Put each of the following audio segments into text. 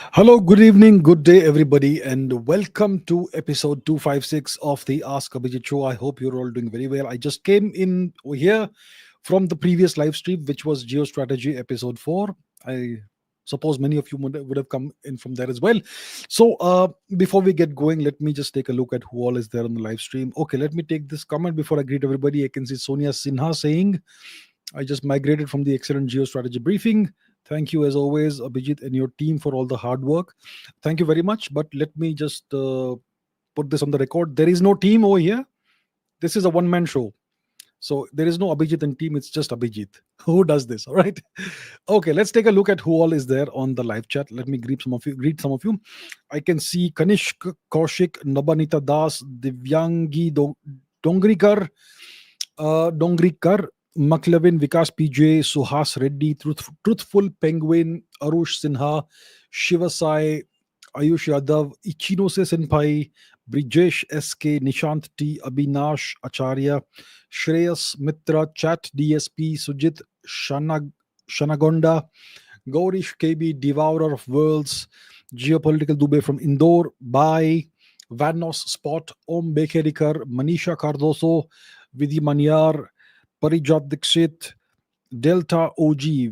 Hello, good evening, good day, everybody, and welcome to episode 256 of the Ask Abhijit show. I hope you're all doing very well. I just came in here from the previous live stream, which was Geostrategy episode 4. I suppose many of you would have come in from there as well. So, before we get going, let me just take a look at who all is there on the live stream. Okay, let me take this comment before I greet everybody. I can see Sonia Sinha saying, I just migrated from the excellent geostrategy briefing. Thank you, as always, Abhijit and your team, for all the hard work. Thank you very much. But let me just put this on the record. There is no team over here. This is a one-man show. So there is no Abhijit and team. It's just Abhijit. Who does this? All right. Okay, let's take a look at who all is there on the live chat. Let me greet some of you. I can see Kanishk, Kaushik, Nabanita Das, Divyangi Dongrikar, Dongrikar, McLevin, Vikas PJ, Suhas Reddy, Truthful Penguin, Arush Sinha, Shivasai, Ayush Yadav, Ichinose Senpai, Brijesh SK, Nishant T, Abhinash Acharya, Shreyas Mitra, Chat DSP, Sujit Shanagonda, Gaurish KB, Devourer of Worlds, Geopolitical Dube from Indore, Bhai, Vanos Spot, Om Bekerikar, Manisha Cardoso, Vidhi Manyar, Parijat Dixit, Delta OG,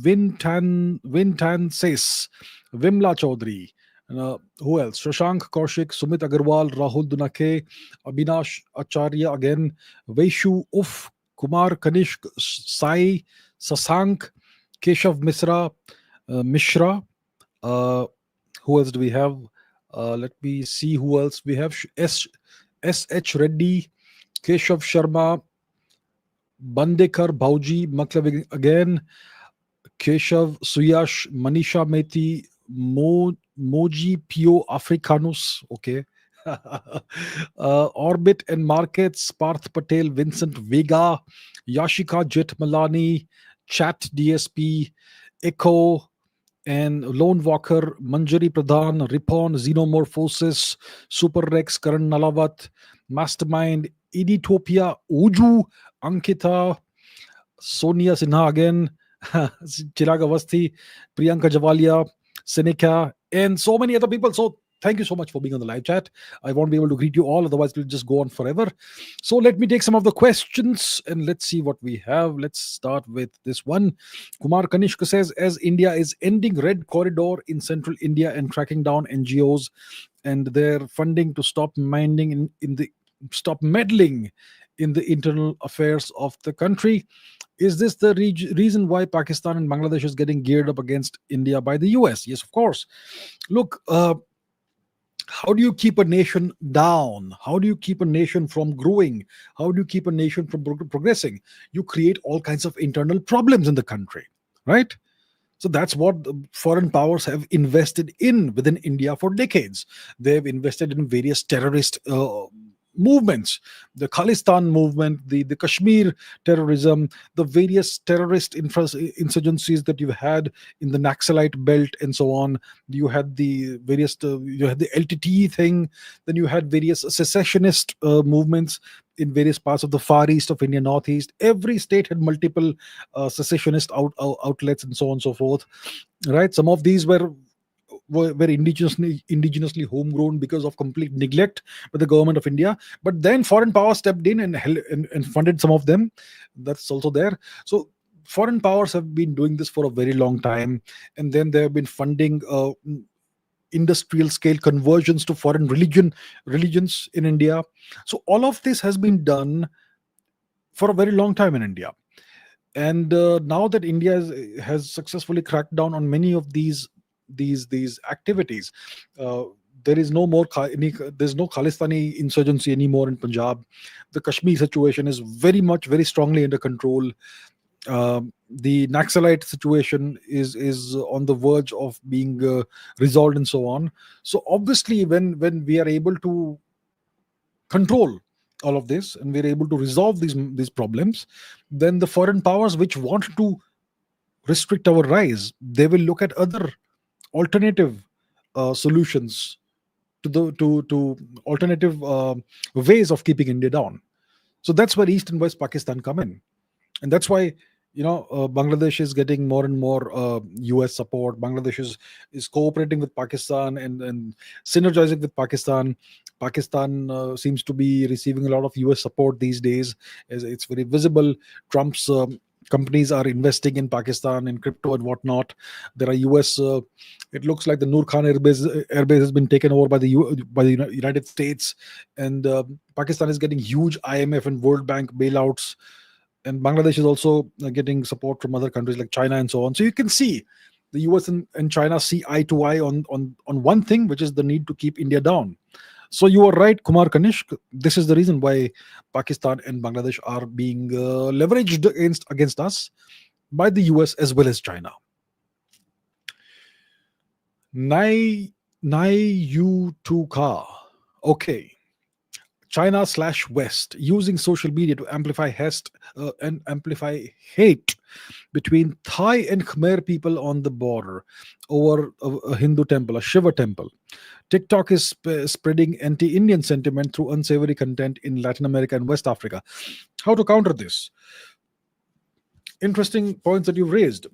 Vintan Ses, Vimla Chaudhary. Who else? Shashank Kaushik, Sumit Agarwal, Rahul Dunake, Abhinash Acharya again, Vaishu Uff, Kumar Kanishk, Sai, Sasank, Keshav Mishra. Who else do we have? Let me see who else we have. S.H. Reddy, Keshav Sharma, Bandekar Bauji, Maklav again, Keshav Suyash, Manisha Meti, Moji Pio Africanus, okay. Orbit and Markets, Parth Patel, Vincent Vega, Yashika Jetmalani, Chat DSP, Echo, and Lone Walker, Manjari Pradhan, Ripon, Xenomorphosis, Super Rex, Karan Nalawat, Mastermind, Editopia, Uju, Ankita, Sonia Sinha again, Chirag Avasthi, Priyanka Javalia, Seneca, and so many other people. So thank you so much for being on the live chat. I won't be able to greet you all, otherwise we'll just go on forever. So let me take some of the questions and let's see what we have. Let's start with this one. Kumar Kanishka says, as India is ending Red Corridor in central India and tracking down NGOs and their funding to stop meddling in the internal affairs of the country, is this the reason why Pakistan and Bangladesh is getting geared up against India by the US? Yes, of course. Look, how do you keep a nation down? How do you keep a nation from growing? How do you keep a nation from progressing? You create all kinds of internal problems in the country, right? So that's what the foreign powers have invested in within India for decades. They've invested in various terrorist movements, the Khalistan movement, the Kashmir terrorism, the various terrorist insurgencies that you've had in the Naxalite belt and so on. You had the various, you had the LTTE thing, then you had various secessionist movements in various parts of the far east of India, northeast. Every state had multiple secessionist outlets and so on and so forth, right? Some of these were indigenously homegrown because of complete neglect by the government of India. But then foreign power stepped in and funded some of them. That's also there. So foreign powers have been doing this for a very long time, and then they have been funding industrial scale conversions to foreign religions in India. So all of this has been done for a very long time in India. And now that India has successfully cracked down on many of these activities, there is no more there's no Khalistani insurgency anymore in Punjab. The Kashmir situation is very strongly under control. The Naxalite situation is on the verge of being resolved and so on. So obviously, when we are able to control all of this and we're able to resolve these problems, then the foreign powers which want to restrict our rise, they will look at other alternative solutions to alternative ways of keeping India down. So that's where East and West Pakistan come in, and that's why Bangladesh is getting more and more US support. Bangladesh is cooperating with Pakistan and synergizing with Pakistan. Pakistan seems to be receiving a lot of US support these days, as it's very visible. Trump's companies are investing in Pakistan in crypto and whatnot. There are US. It looks like the Noor Khan airbase has been taken over by the United States, and Pakistan is getting huge IMF and World Bank bailouts, and Bangladesh is also getting support from other countries like China and so on. So you can see the US and China see eye to eye on one thing, which is the need to keep India down. So you are right, Kumar Kanishk. This is the reason why Pakistan and Bangladesh are being leveraged against us by the US as well as China. Nai Nai Yu Tu Ka. Okay. China/West using social media to amplify hate between Thai and Khmer people on the border over a Hindu temple, a Shiva temple. TikTok is spreading anti-Indian sentiment through unsavory content in Latin America and West Africa. How to counter this? Interesting points that you've raised.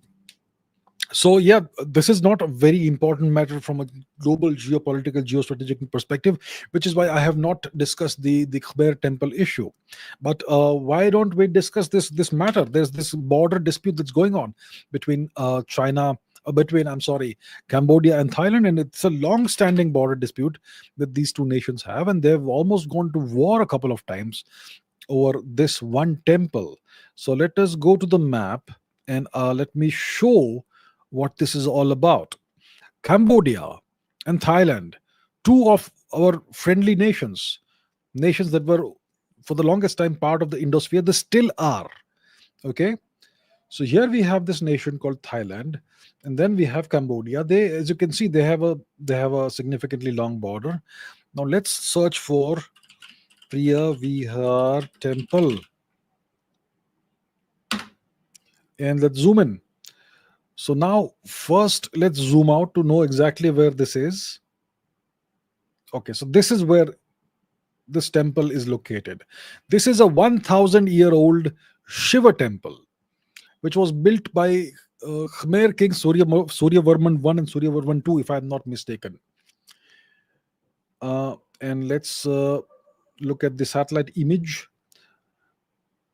So yeah, this is not a very important matter from a global geopolitical geostrategic perspective, which is why I have not discussed the Khmer temple issue. But why don't we discuss this matter? There's this border dispute that's going on between Cambodia and Thailand, and it's a long-standing border dispute that these two nations have, and they've almost gone to war a couple of times over this one temple. So let us go to the map, and let me show what this is all about. Cambodia and Thailand, two of our friendly nations that were for the longest time part of the Indosphere, they still are. Okay. So here we have this nation called Thailand, and then we have Cambodia. They, as you can see, they have a significantly long border. Now let's search for Priya Vihar Temple, and let's zoom in. So now, first, let's zoom out to know exactly where this is. Okay, so this is where this temple is located. This is a 1,000-year-old Shiva temple, which was built by Khmer King Suryavarman I and Suryavarman II, if I'm not mistaken. And let's look at the satellite image.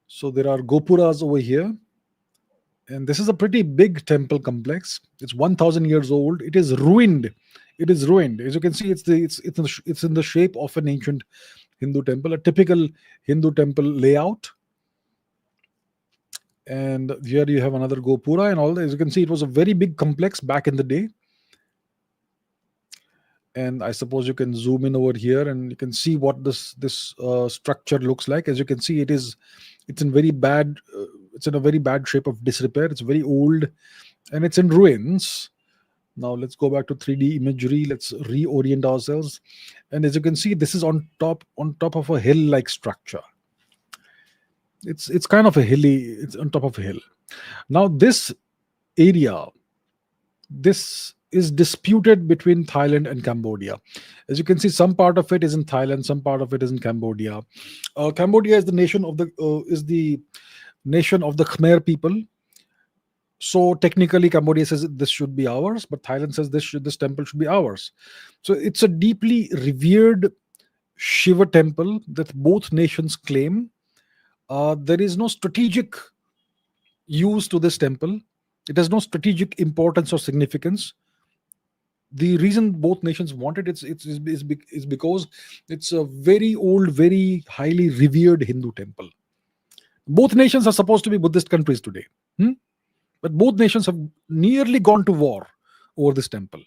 So there are gopuras over here, and this is a pretty big temple complex. It's 1,000 years old. It is ruined. It is ruined. As you can see, it's in the shape of an ancient Hindu temple, a typical Hindu temple layout. And here you have another gopura and all that. As you can see, it was a very big complex back in the day. And I suppose you can zoom in over here, and you can see what this structure looks like. As you can see, it's in very bad it's in a very bad shape of disrepair. It's very old, and it's in ruins. Now let's go back to 3D imagery. Let's reorient ourselves. And as you can see, this is on top of a hill-like structure. It's kind of a hilly. It's on top of a hill. Now this area, this is disputed between Thailand and Cambodia. As you can see, some part of it is in Thailand, some part of it is in Cambodia. Cambodia is the nation of the Khmer people. So technically, Cambodia says this should be ours, but Thailand says this temple should be ours. So it's a deeply revered Shiva temple that both nations claim. There is no strategic use to this temple. It has no strategic importance or significance. The reason both nations want it is because it's a very old, very highly revered Hindu temple. Both nations are supposed to be Buddhist countries today. But both nations have nearly gone to war over this temple.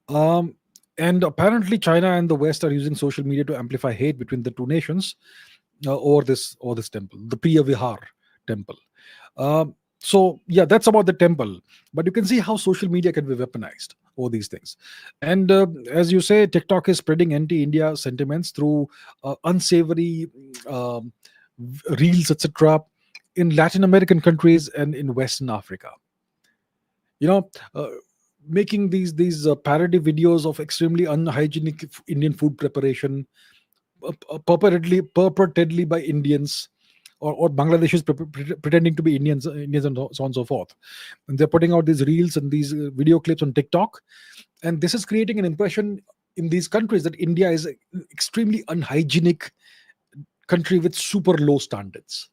And apparently, China and the West are using social media to amplify hate between the two nations over this temple, the Priya Vihar temple. So yeah, that's about the temple. But you can see how social media can be weaponized over these things. And as you say, TikTok is spreading anti-India sentiments through unsavory reels, etc., in Latin American countries and in Western Africa. You know, making these parody videos of extremely unhygienic Indian food preparation, purportedly by Indians. or Bangladeshis pretending to be Indians and so on and so forth. And they're putting out these reels and these video clips on TikTok, and this is creating an impression in these countries that India is an extremely unhygienic country with super low standards.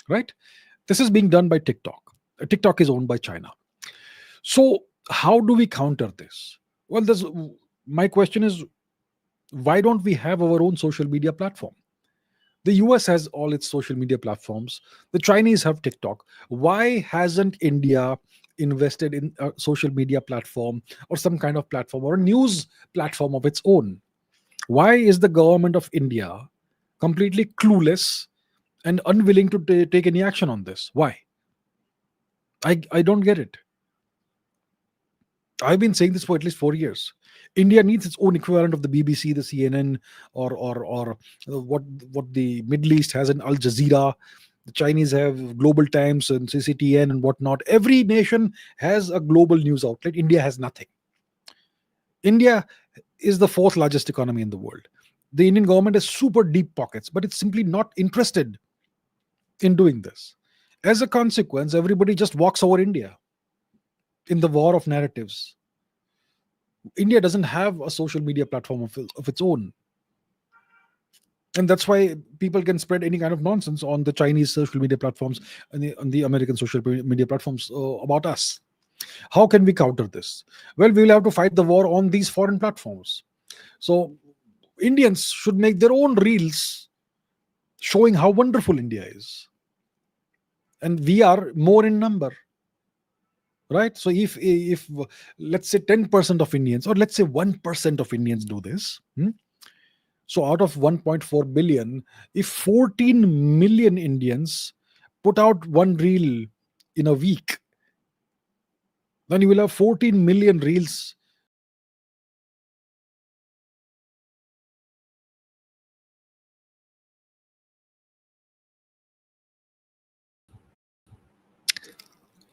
Right? This is being done by TikTok. TikTok is owned by China. So how do we counter this? Well, my question is, why don't we have our own social media platform? The US has all its social media platforms. The Chinese have TikTok. Why hasn't India invested in a social media platform or some kind of platform or a news platform of its own? Why is the government of India completely clueless and unwilling to take any action on this? Why? I don't get it. I've been saying this for at least 4 years. India needs its own equivalent of the BBC, the CNN, or what the Middle East has in Al Jazeera. The Chinese have Global Times and CCTN and whatnot. Every nation has a global news outlet. India has nothing. India is the fourth largest economy in the world. The Indian government has super deep pockets, but it's simply not interested in doing this. As a consequence, everybody just walks over India in the war of narratives. India doesn't have a social media platform of its own. And that's why people can spread any kind of nonsense on the Chinese social media platforms and on the American social media platforms about us. How can we counter this? Well, we will have to fight the war on these foreign platforms. So Indians should make their own reels showing how wonderful India is. And we are more in number. Right? So if let's say 10% of Indians, or let's say 1% of Indians do this, so out of 1.4 billion, if 14 million Indians put out one reel in a week, then you will have 14 million reels.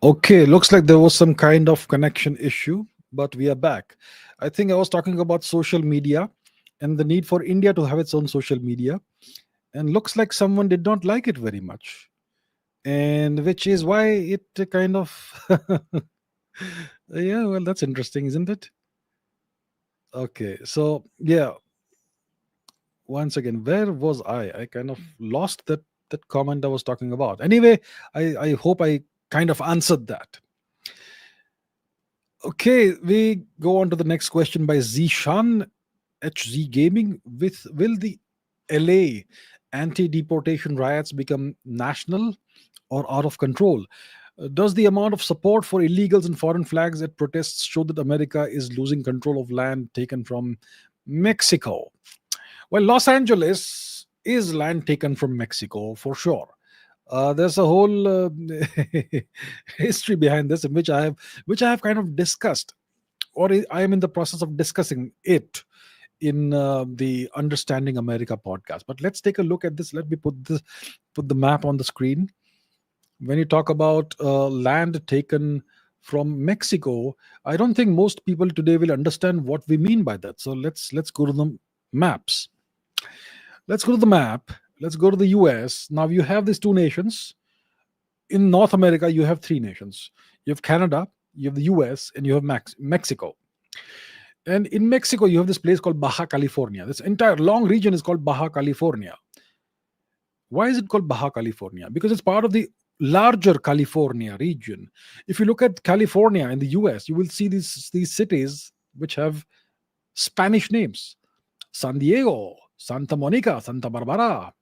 Okay, looks like there was some kind of connection issue, but we are back. I think I was talking about social media and the need for India to have its own social media. And looks like someone did not like it very much. And which is why it kind of yeah, well, that's interesting, isn't it? Okay, so yeah, once again, where was I kind of lost that comment I was talking about. Anyway, I hope I kind of answered that. Okay, we go on to the next question by Zishan HZ Gaming. With will the LA anti-deportation riots become national or out of control? Does the amount of support for illegals and foreign flags at protests show that America is losing control of land taken from Mexico? Well, Los Angeles is land taken from Mexico for sure. There's a whole history behind this, in which I have kind of discussed, or I am in the process of discussing it in the Understanding America podcast. But let's take a look at this. Let me put the map on the screen. When you talk about land taken from Mexico, I don't think most people today will understand what we mean by that. So let's go to the maps. Let's go to the map. Let's go to the US. Now you have these two nations. In North America, you have three nations. You have Canada, you have the US, and you have Mexico. And in Mexico, you have this place called Baja California. This entire long region is called Baja California. Why is it called Baja California? Because it's part of the larger California region. If you look at California in the US, you will see these cities which have Spanish names: San Diego, Santa Monica, Santa Barbara,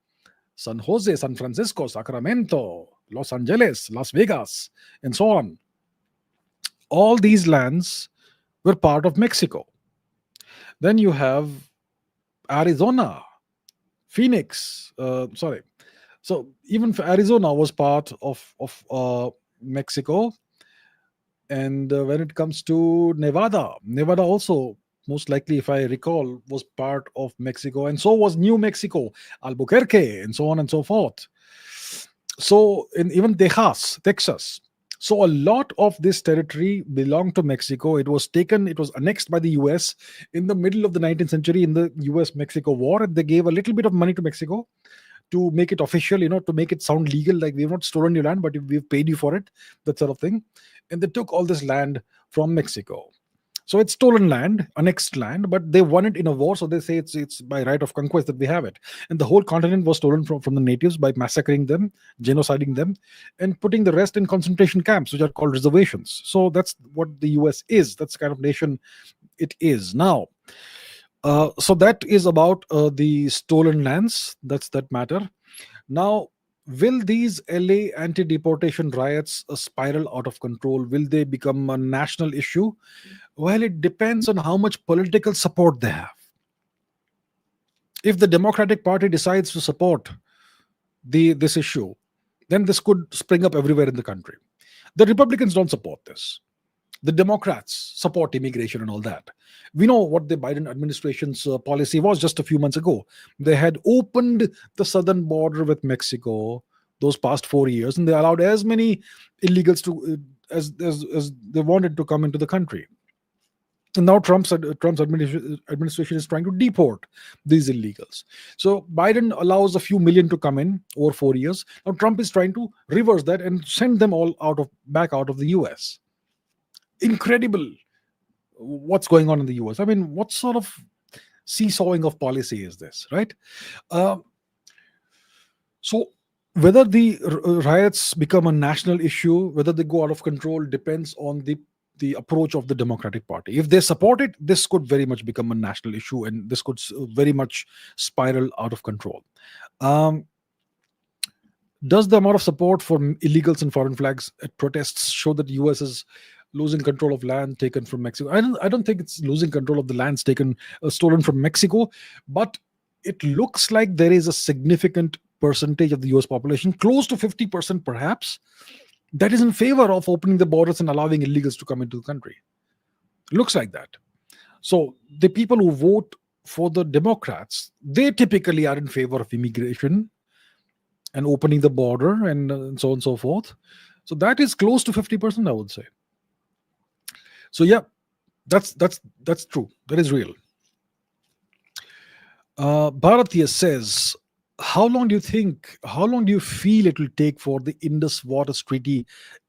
San Jose, San Francisco, Sacramento, Los Angeles, Las Vegas, and so on. All these lands were part of Mexico. Then you have Arizona, Phoenix. So even Arizona was part of Mexico. And when it comes to Nevada also, most likely, if I recall, was part of Mexico, and so was New Mexico, Albuquerque, and so on and so forth. So, in even Texas. So, a lot of this territory belonged to Mexico. It was annexed by the US in the middle of the 19th century in the US Mexico War. They gave a little bit of money to Mexico to make it official, to make it sound legal, like we've not stolen your land, but we've paid you for it, that sort of thing. And they took all this land from Mexico. So it's stolen land, annexed land, but they won it in a war. So they say it's by right of conquest that we have it. And the whole continent was stolen from the natives by massacring them, genociding them, and putting the rest in concentration camps, which are called reservations. So that's what the US is. That's the kind of nation it is now. So that is about the stolen lands. That's that matter. Now, will these LA anti-deportation riots spiral out of control? Will they become a national issue? Well, it depends on how much political support they have. If the Democratic Party decides to support this issue, then this could spring up everywhere in the country. The Republicans don't support this. The Democrats support immigration and all that. We know what the Biden administration's policy was just a few months ago. They had opened the southern border with Mexico those past 4 years, and they allowed as many illegals to as they wanted to come into the country. And now Trump's administration is trying to deport these illegals. So Biden allows a few million to come in over 4 years. Now Trump is trying to reverse that and send them all back out of the US. Incredible what's going on in the US. I mean, what sort of seesawing of policy is this, right? So whether the riots become a national issue, whether they go out of control, depends on the approach of the Democratic Party. If they support it, this could very much become a national issue, and this could very much spiral out of control. Does the amount of support for illegals and foreign flags at protests show that US is losing control of land taken from Mexico? I don't think it's losing control of the lands stolen from Mexico, but it looks like there is a significant percentage of the US population, close to 50% perhaps, that is in favor of opening the borders and allowing illegals to come into the country. Looks like that. So the people who vote for the Democrats, they typically are in favor of immigration and opening the border and so on and so forth. So that is close to 50%, I would say. So yeah, that's true. That is real. Bharatiya says, how long do you feel it will take for the Indus Waters Treaty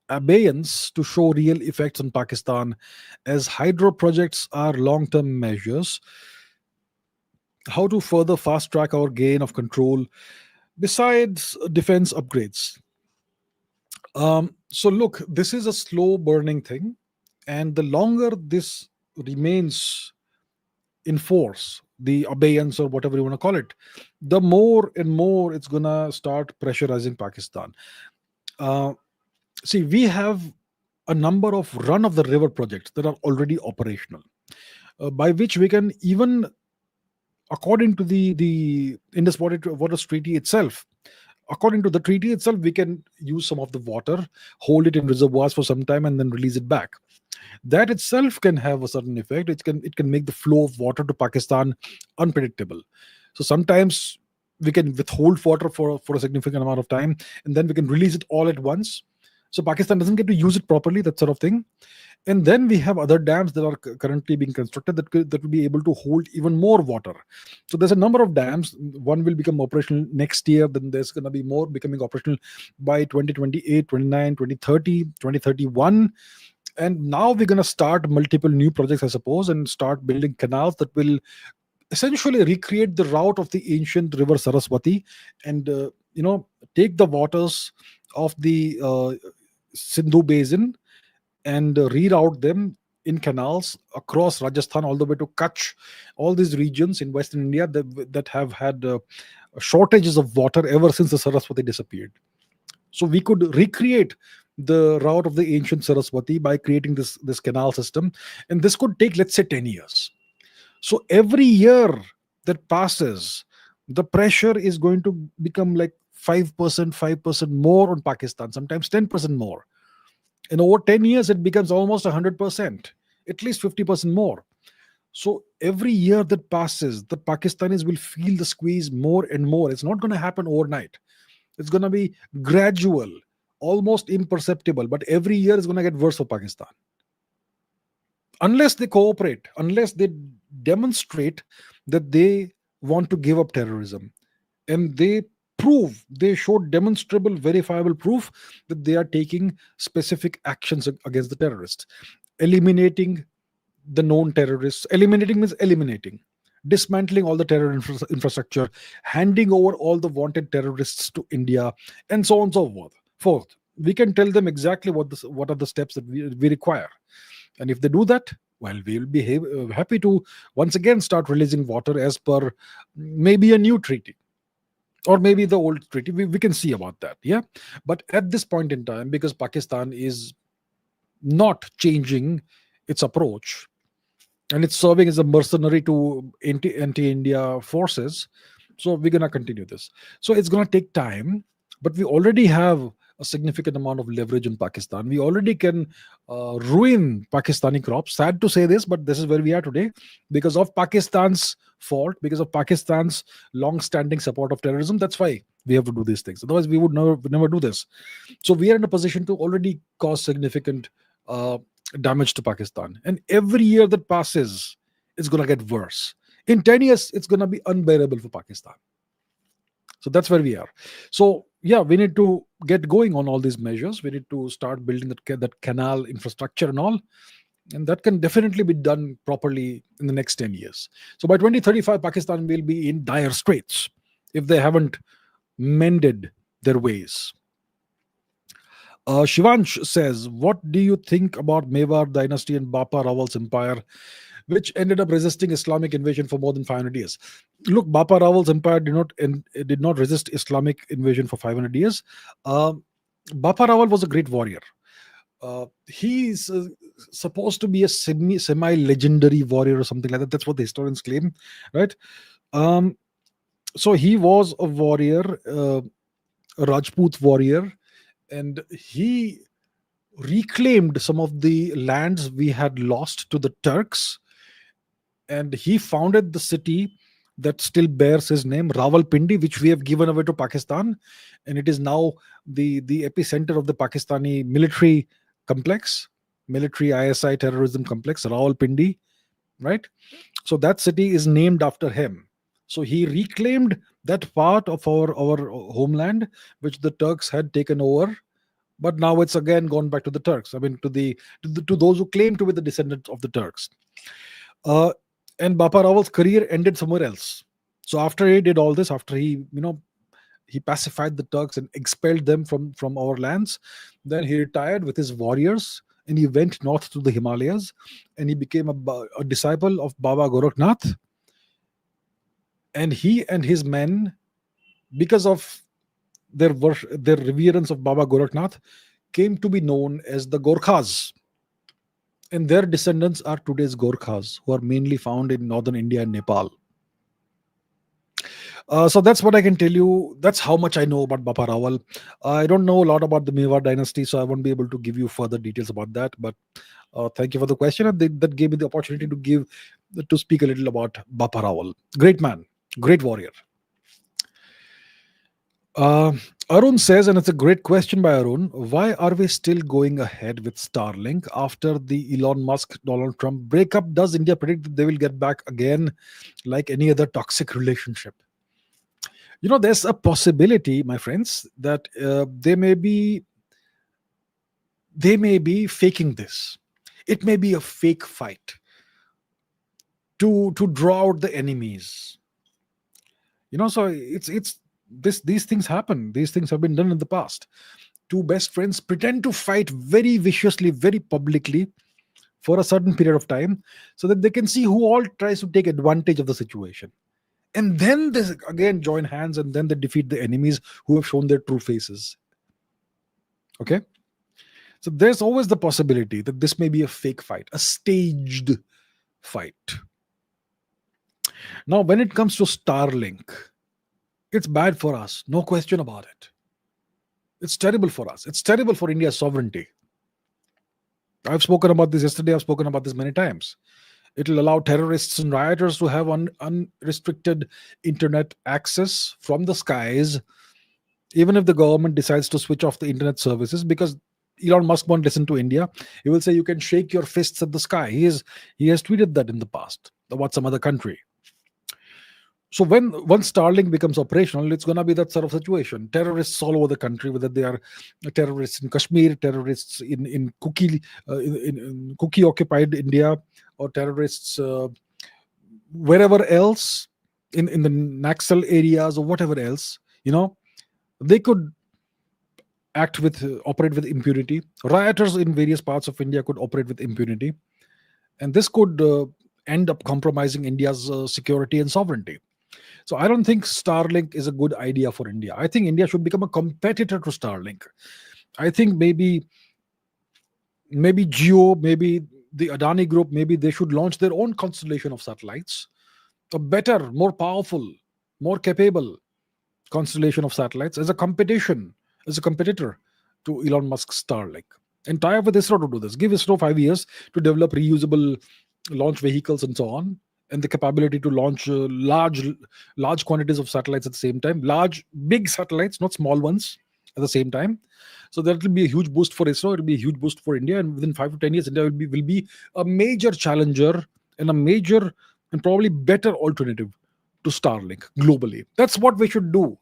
Obeyance to show real effects on Pakistan, as hydro projects are long-term measures? How to further fast track our gain of control besides defense upgrades? So look, this is a slow burning thing, and the longer this remains in force, the abeyance or whatever you want to call it, the more and more it's gonna start pressurizing Pakistan. See, we have a number of run of the river projects that are already operational, by which we can even, according to the Indus Waters Treaty itself, according to the treaty itself, we can use some of the water, hold it in reservoirs for some time, and then release it back. That itself can have a certain effect. It can make the flow of water to Pakistan unpredictable. So sometimes we can withhold water for a significant amount of time, and then we can release it all at once. So Pakistan doesn't get to use it properly, that sort of thing. And then we have other dams that are currently being constructed that will be able to hold even more water. So there's a number of dams. One will become operational next year. Then there's going to be more becoming operational by 2028, 29, 2030, 2031. And now we're going to start multiple new projects, I suppose, and start building canals that will essentially recreate the route of the ancient river Saraswati, and take the waters of the Sindhu basin and reroute them in canals across Rajasthan all the way to Kutch, all these regions in Western India that have had shortages of water ever since the Saraswati disappeared. So we could recreate the route of the ancient Saraswati by creating this canal system, and this could take, let's say, 10 years. So every year that passes, the pressure is going to become like 5% more on Pakistan, sometimes 10% more. In over 10 years, it becomes almost 100%, at least 50% more. So every year that passes, the Pakistanis will feel the squeeze more and more. It's not going to happen overnight. It's going to be gradual, almost imperceptible, but every year is going to get worse for Pakistan. Unless they cooperate, unless they demonstrate that they want to give up terrorism, and they prove, they showed demonstrable, verifiable proof that they are taking specific actions against the terrorists, eliminating the known terrorists. Eliminating means eliminating, dismantling all the terror infrastructure, handing over all the wanted terrorists to India, and so on and so forth. Fourth, we can tell them exactly what are the steps that we require, and if they do that, well, we will be happy to once again start releasing water as per maybe a new treaty or maybe the old treaty. We can see about that, yeah. But at this point in time, because Pakistan is not changing its approach, and it's serving as a mercenary to anti-India forces. So we're gonna continue this. So it's gonna take time, but we already have a significant amount of leverage in Pakistan. We already can ruin Pakistani crops. Sad to say this, but this is where we are today because of Pakistan's fault, because of Pakistan's long-standing support of terrorism. That's why we have to do these things. Otherwise, we would never do this. So we are in a position to already cause significant uh, damage to Pakistan. And every year that passes, it's going to get worse. In 10 years, it's going to be unbearable for Pakistan. So that's where we are. So, yeah, we need to get going on all these measures. We need to start building that canal infrastructure and all. And that can definitely be done properly in the next 10 years. So by 2035, Pakistan will be in dire straits if they haven't mended their ways. Shivansh says, what do you think about Mewar dynasty and Baba Raals empire, which ended up resisting Islamic invasion for more than 500 years? Look, Baba Raals empire did not resist Islamic invasion for 500 years. Uh, Baba Rawal was a great warrior. He's supposed to be a semi legendary warrior or something like that. That's what the historians claim, right? Um, so he was a warrior, a Rajput warrior, and he reclaimed some of the lands we had lost to the Turks, and he founded the city that still bears his name, Rawalpindi, which we have given away to Pakistan, and it is now the epicenter of the Pakistani military complex, military ISI terrorism complex, Rawalpindi, right? So that city is named after him. So he reclaimed that part of our homeland, which the Turks had taken over, but now it's again gone back to the Turks. I mean, to those who claim to be the descendants of the Turks. Uh, and Bapa Rawal's career ended somewhere else. So after he did all this, after he pacified the Turks and expelled them from our lands, then he retired with his warriors and he went north to the Himalayas and he became a disciple of Baba Gorakhnath. And he and his men, because of their reverence of Baba Gorakhnath, came to be known as the Gorkhas. And their descendants are today's Gorkhas, who are mainly found in northern India and Nepal. So that's what I can tell you. That's how much I know about Bapa Rawal. I don't know a lot about the Mewar dynasty, so I won't be able to give you further details about that. But thank you for the question. And that gave me the opportunity to speak a little about Bapa Rawal. Great man, great warrior. Uh, Arun says, and it's a great question by Arun, why are we still going ahead with Starlink after the Elon Musk Donald Trump breakup? Does India predict that they will get back again like any other toxic relationship? There's a possibility, my friends, that they may be faking this. It may be a fake fight to draw out the enemies. So it's these things happen. These things have been done in the past. Two best friends pretend to fight very viciously, very publicly for a certain period of time so that they can see who all tries to take advantage of the situation. And then they again join hands and then they defeat the enemies who have shown their true faces. Okay? So there's always the possibility that this may be a fake fight, a staged fight. Now, when it comes to Starlink, it's bad for us, no question about it. It's terrible for us. It's terrible for India's sovereignty. I've spoken about this yesterday. I've spoken about this many times. It will allow terrorists and rioters to have unrestricted internet access from the skies, even if the government decides to switch off the internet services, because Elon Musk won't listen to India. He will say you can shake your fists at the sky. He has tweeted that in the past about some other country. So when once Starlink becomes operational, it's going to be that sort of situation. Terrorists all over the country, whether they are terrorists in Kashmir, terrorists in in Kuki occupied India, or terrorists wherever else in the Naxal areas or whatever else, they could operate with impunity. Rioters in various parts of India could operate with impunity, and this could end up compromising India's security and sovereignty. So I don't think Starlink is a good idea for India. I think India should become a competitor to Starlink. I think maybe Geo, maybe the Adani Group, maybe they should launch their own constellation of satellites, a better, more powerful, more capable constellation of satellites as a competition, as a competitor to Elon Musk's Starlink. And tie up with ISRO to do this. Give ISRO 5 years to develop reusable launch vehicles and so on, and the capability to launch large quantities of satellites at the same time, large, big satellites, not small ones, at the same time. So that will be a huge boost for ISRO. It will be a huge boost for India, and within 5 to 10 years, India will be a major challenger and a major and probably better alternative to Starlink globally. That's what we should do.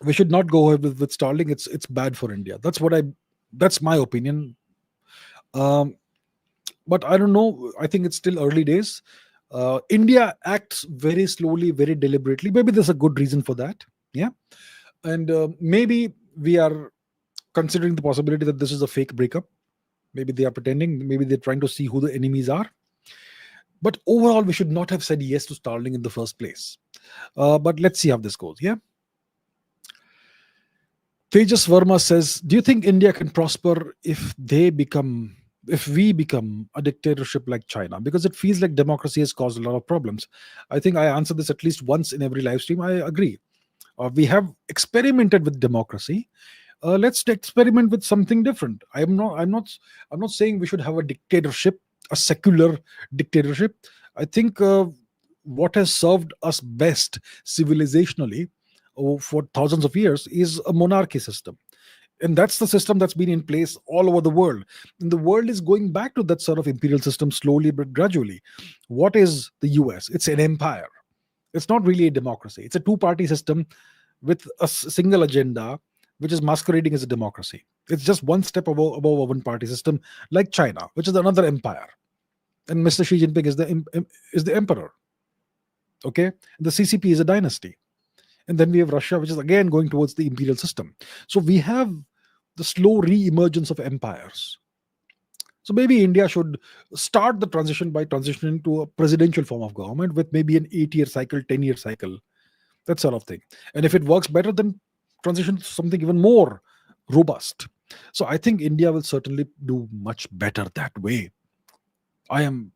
We should not go ahead with Starlink. It's bad for India. That's my opinion. Um, but I don't know. I think it's still early days. India acts very slowly, very deliberately. Maybe there's a good reason for that. Yeah, and maybe we are considering the possibility that this is a fake breakup. Maybe they are pretending. Maybe they're trying to see who the enemies are. But overall, we should not have said yes to Starlink in the first place. But let's see how this goes. Yeah. Tejas Verma says, "Do you think India can prosper if we become a dictatorship like China? Because it feels like democracy has caused a lot of problems." I think I answered this at least once in every live stream. I agree. We have experimented with democracy. Let's experiment with something different. I'm not saying we should have a dictatorship, a secular dictatorship. I think what has served us best civilizationally for thousands of years is a monarchy system, and that's the system that's been in place all over the world. And the world is going back to that sort of imperial system slowly but gradually. What is the US? It's an empire. It's not really a democracy. It's a two-party system with a single agenda, which is masquerading as a democracy. It's just one step above a one-party system, like China, which is another empire, and Mr. Xi Jinping is the emperor. Okay, the CCP is a dynasty, and then we have Russia, which is again going towards the imperial system. So we have the slow re-emergence of empires. So maybe India should start the transition by transitioning to a presidential form of government with maybe an 8-year cycle, 10-year cycle, that sort of thing. And if it works better, then transition to something even more robust. So I think India will certainly do much better that way. I am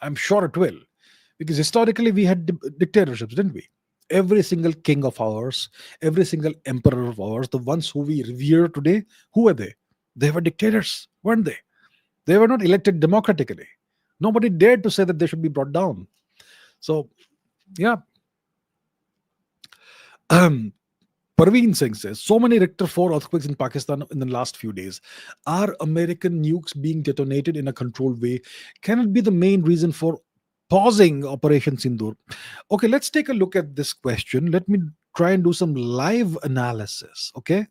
I'm sure it will, because historically we had dictatorships, didn't we? Every single king of ours, every single emperor of ours, the ones who we revere today, who were they? They were dictators, weren't they? They were not elected democratically. Nobody dared to say that they should be brought down. So, yeah. Parveen Singh says, so many Richter 4 earthquakes in Pakistan in the last few days. Are American nukes being detonated in a controlled way? Can it be the main reason for pausing Operation Sindoor? Okay, let's take a look at this question. Let me try and do some live analysis. Okay,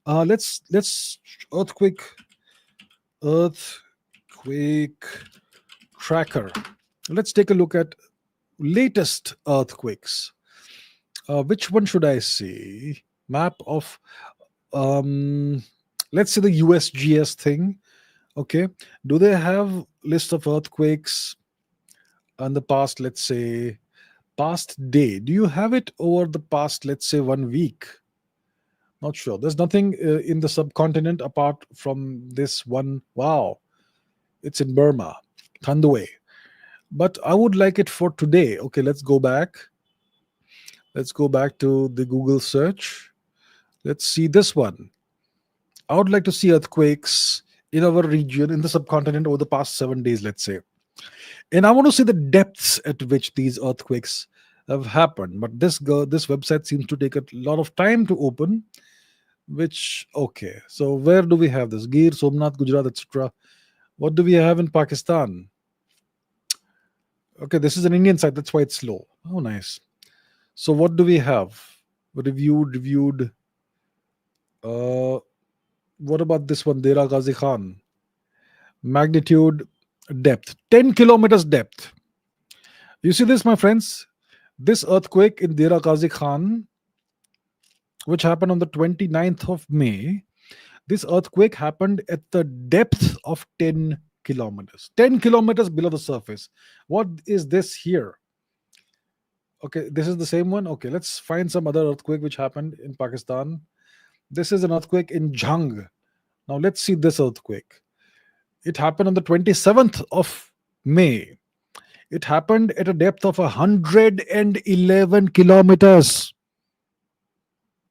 let's earthquake tracker. Let's take a look at latest earthquakes. Which one should I see? Map of let's say the USGS thing. Okay, do they have list of earthquakes on the past, let's say, past day? Do you have it over the past, let's say, 1 week? Not sure. There's nothing in the subcontinent apart from this one. Wow, it's in Burma, Thandwe. But I would like it for today. Okay, let's go back. Let's go back to the Google search. Let's see this one. I would like to see earthquakes in our region, in the subcontinent, over the past 7 days, let's say. And I want to see the depths at which these earthquakes have happened. But this website seems to take a lot of time to open. Which, okay, so where do we have this? Gir, Somnath, Gujarat, etc. What do we have in Pakistan? Okay, this is an Indian site. That's why it's slow. Oh, nice. So what do we have? Reviewed. Uh, what about this one? Dera Ghazi Khan. Magnitude, depth. 10 kilometers depth. You see this, my friends? This earthquake in Dera Ghazi Khan, which happened on the 29th of May, this earthquake happened at the depth of 10 kilometers. 10 kilometers below the surface. What is this here? Okay, this is the same one. Okay, let's find some other earthquake which happened in Pakistan. This is an earthquake in Jhang. Now let's see this earthquake. It happened on the 27th of May. It happened at a depth of 111 kilometers.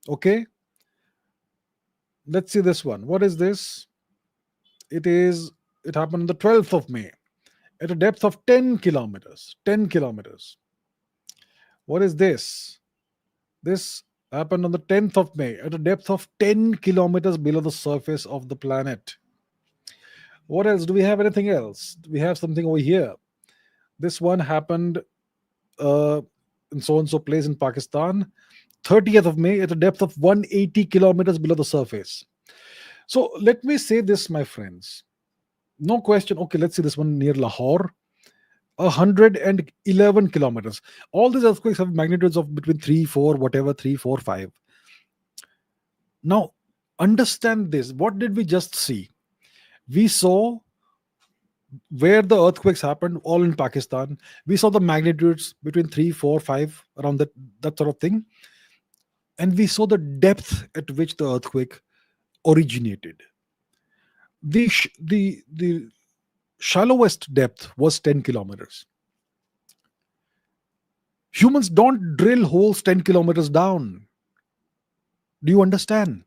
Okay, let's see this one. What is this? It is. It happened on the 12th of May at a depth of 10 kilometers. 10 kilometers. What is this? This happened on the 10th of May at a depth of 10 kilometers below the surface of the planet. What else? Do we have anything else? We have something over here. This one happened uh, in so and so place in Pakistan, 30th of May at a depth of 180 kilometers below the surface. So let me say this, my friends. No question. Okay, let's see this one near Lahore, 111 kilometers. All these earthquakes have magnitudes of between 3, 4, whatever, 3, 4, 5. Now, understand this. What did we just see? We saw where the earthquakes happened, all in Pakistan. We saw the magnitudes between 3, 4, 5, around that sort of thing. And we saw the depth at which the earthquake originated. The shallowest depth was 10 kilometers. Humans don't drill holes 10 kilometers down. Do you understand?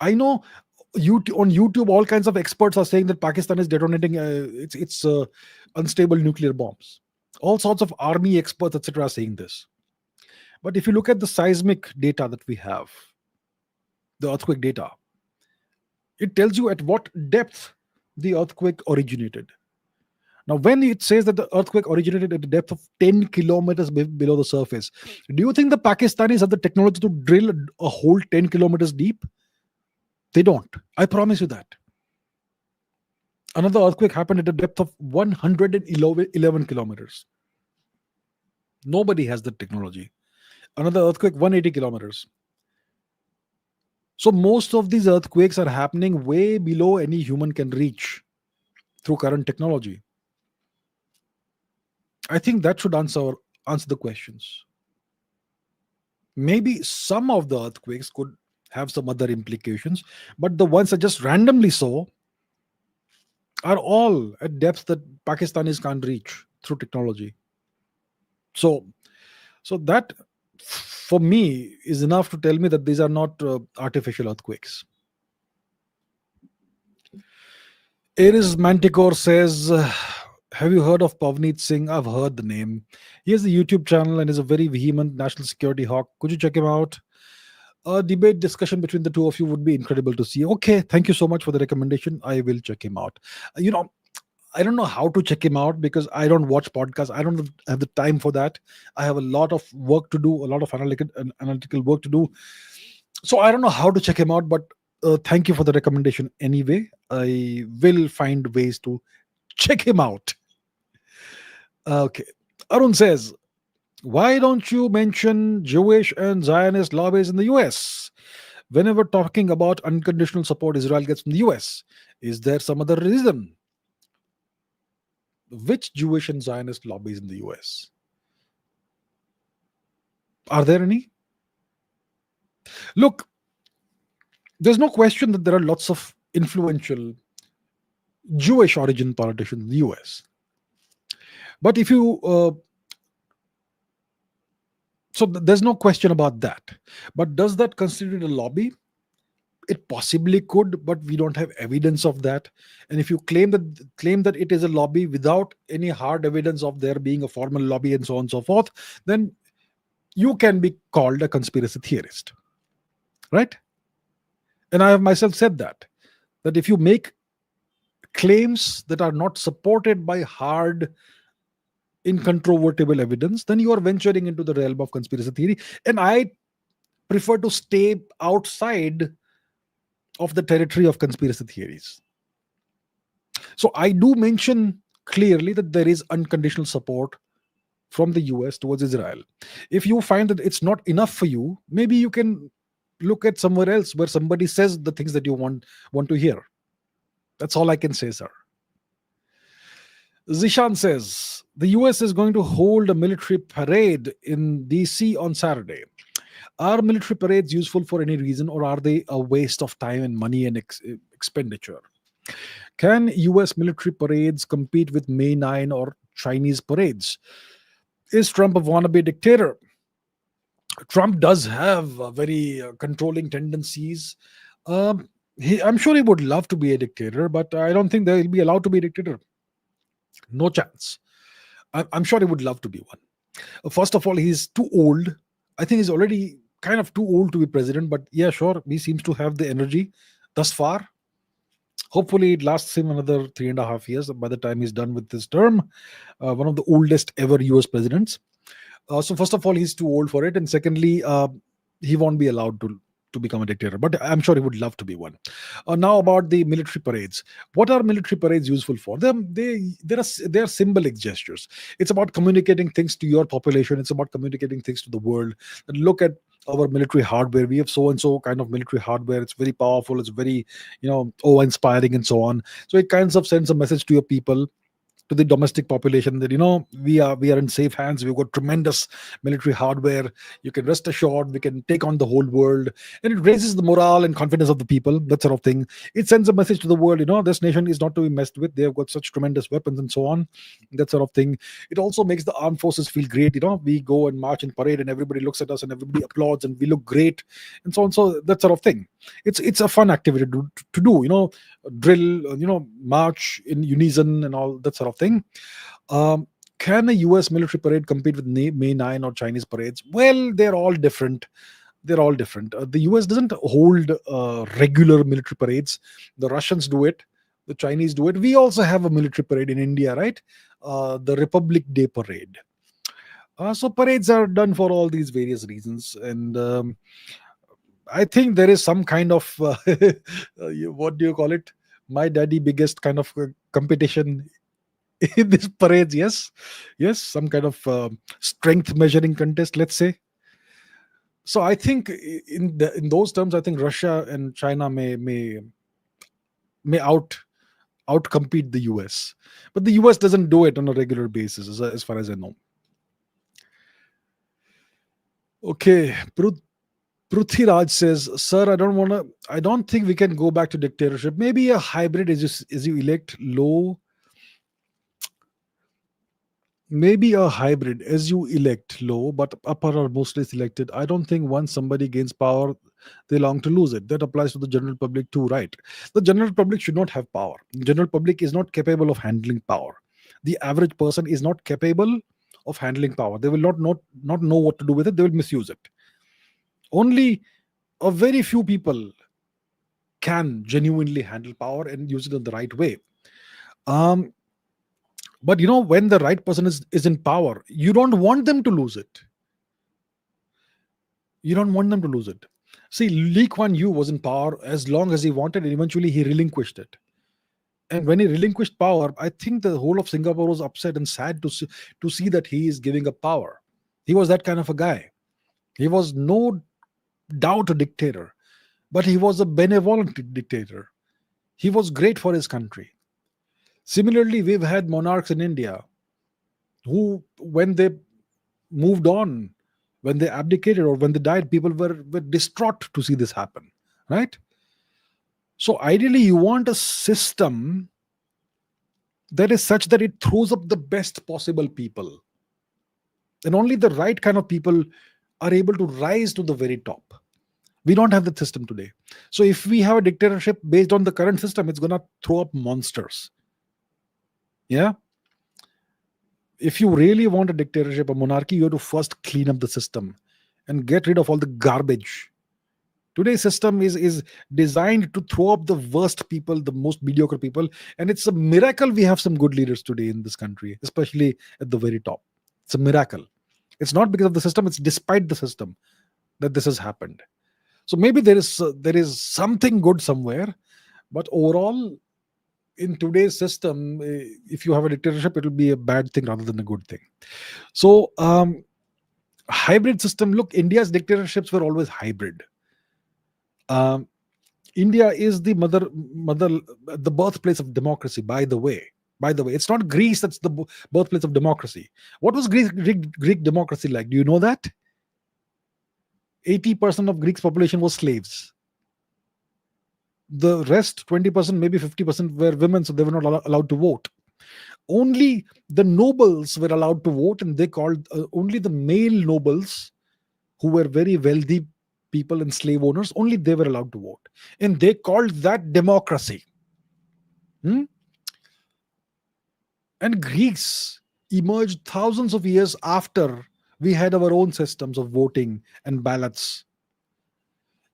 I know on YouTube, all kinds of experts are saying that Pakistan is detonating its unstable nuclear bombs. All sorts of army experts, etc., are saying this. But if you look at the seismic data that we have, the earthquake data, it tells you at what depth the earthquake originated. Now, when it says that the earthquake originated at a depth of 10 kilometers below the surface, do you think the Pakistanis have the technology to drill a hole 10 kilometers deep? They don't. I promise you that. Another earthquake happened at a depth of 111 kilometers. Nobody has the technology. Another earthquake, 180 kilometers. So most of these earthquakes are happening way below any human can reach through current technology. I think that should answer the questions. Maybe some of the earthquakes could have some other implications, but the ones I just randomly saw are all at depths that Pakistanis can't reach through technology. So, so that for me is enough to tell me that these are not artificial earthquakes. Aries Manticore says, have you heard of Pavit Singh? I've heard the name. He has a YouTube channel and is a very vehement national security hawk. Could you check him out? A debate discussion between the two of you would be incredible to see. Okay, thank you so much for the recommendation. I will check him out. I don't know how to check him out because I don't watch podcasts. I don't have the time for that. I have a lot of work to do, a lot of analytical work to do. So I don't know how to check him out, but thank you for the recommendation anyway. I will find ways to check him out. Okay. Arun says, why don't you mention Jewish and Zionist lobbies in the US? Whenever talking about unconditional support Israel gets from the US, is there some other reason? Which Jewish and Zionist lobbies in the US? Are there any? Look, there's no question that there are lots of influential Jewish origin politicians in the US. But if you there's no question about that. But does that constitute a lobby? It possibly could, but we don't have evidence of that. And if you claim that it is a lobby without any hard evidence of there being a formal lobby and so on and so forth, then you can be called a conspiracy theorist, right? And I have myself said that if you make claims that are not supported by hard incontrovertible evidence, then you are venturing into the realm of conspiracy theory. And I prefer to stay outside of the territory of conspiracy theories. So I do mention clearly that there is unconditional support from the US towards Israel. If you find that it's not enough for you, maybe you can look at somewhere else where somebody says the things that you want to hear. That's all I can say, sir. Zishan says the US is going to hold a military parade in DC on Saturday. Are military parades useful for any reason, or are they a waste of time and money and expenditure? Can US military parades compete with May 9 or Chinese parades? Is Trump a wannabe dictator? Trump does have very controlling tendencies. I'm sure he would love to be a dictator, but I don't think that he'll be allowed to be a dictator. No chance. I'm sure he would love to be one. First of all, he's too old. I think he's already kind of too old to be president, but yeah, sure, he seems to have the energy thus far. Hopefully, it lasts him another 3.5 years by the time he's done with this term. One of the oldest ever US presidents. So first of all, he's too old for it, and secondly, he won't be allowed to become a dictator. But I'm sure he would love to be one. Now about the military parades. What are military parades useful for? They are symbolic gestures. It's about communicating things to your population. It's about communicating things to the world. And look at our military hardware. We have so and so kind of military hardware. It's very powerful. It's very awe-inspiring and so on. So it kinds of sends a message to your people, to the domestic population, that we are in safe hands. We've got tremendous military hardware. You can rest assured we can take on the whole world. And it raises the morale and confidence of the people, that sort of thing. It sends a message to the world, this nation is not to be messed with. They've got such tremendous weapons and so on, that sort of thing. It also makes the armed forces feel great. We go and march in parade and everybody looks at us and everybody applauds and we look great and so on. So that sort of thing. It's a fun activity to do, drill, march in unison and all that sort of thing. Can a US military parade compete with May 9 or Chinese parades? Well, they're all different. The US doesn't hold regular military parades. The Russians do it. The Chinese do it. We also have a military parade in India, right? The Republic Day parade. So parades are done for all these various reasons. And I think there is some kind of what do you call it? My daddy biggest kind of competition in this parades. Yes, some kind of strength measuring contest, let's say. So I think in those terms, I think Russia and China may outcompete the US, but the US doesn't do it on a regular basis, as far as I know. Okay, Priti Raj says, "Sir, I don't think we can go back to dictatorship. Maybe a hybrid as you elect low. Maybe a hybrid as you elect low, but upper are mostly selected. I don't think once somebody gains power, they long to lose it. That applies to the general public too, right? The general public should not have power. The general public is not capable of handling power. The average person is not capable of handling power. They will not know what to do with it. They will misuse it. Only a very few people can genuinely handle power and use it in the right way. But when the right person is in power, you don't want them to lose it. See, Lee Kuan Yew was in power as long as he wanted, and eventually he relinquished it. And when he relinquished power, I think the whole of Singapore was upset and sad to see that he is giving up power. He was that kind of a guy. He was no doubt a dictator, but he was a benevolent dictator. He was great for his country. Similarly, we've had monarchs in India who, when they moved on, when they abdicated or when they died, people were distraught to see this happen, right? So ideally, you want a system that is such that it throws up the best possible people. And only the right kind of people are able to rise to the very top. We don't have the system today. So if we have a dictatorship based on the current system, it's going to throw up monsters. Yeah. If you really want a dictatorship, a monarchy, you have to first clean up the system and get rid of all the garbage Today's system is designed to throw up the worst people, the most mediocre people, and it's a miracle we have some good leaders today in this country, especially at the very top. It's a miracle. It's not because of the system; it's despite the system that this has happened. So maybe there is something good somewhere, but overall, in today's system, if you have a dictatorship, it will be a bad thing rather than a good thing. So, hybrid system. Look, India's dictatorships were always hybrid. Um, India is the the birthplace of democracy. By the way, it's not Greece that's the birthplace of democracy. What was Greek democracy like? Do you know that? 80% of Greek's population was slaves. The rest, 20%, maybe 50%, were women, so they were not allowed to vote. Only the nobles were allowed to vote, and they called only the male nobles who were very wealthy people and slave owners, only they were allowed to vote. And they called that democracy. Hmm? And Greeks emerged thousands of years after we had our own systems of voting and ballots.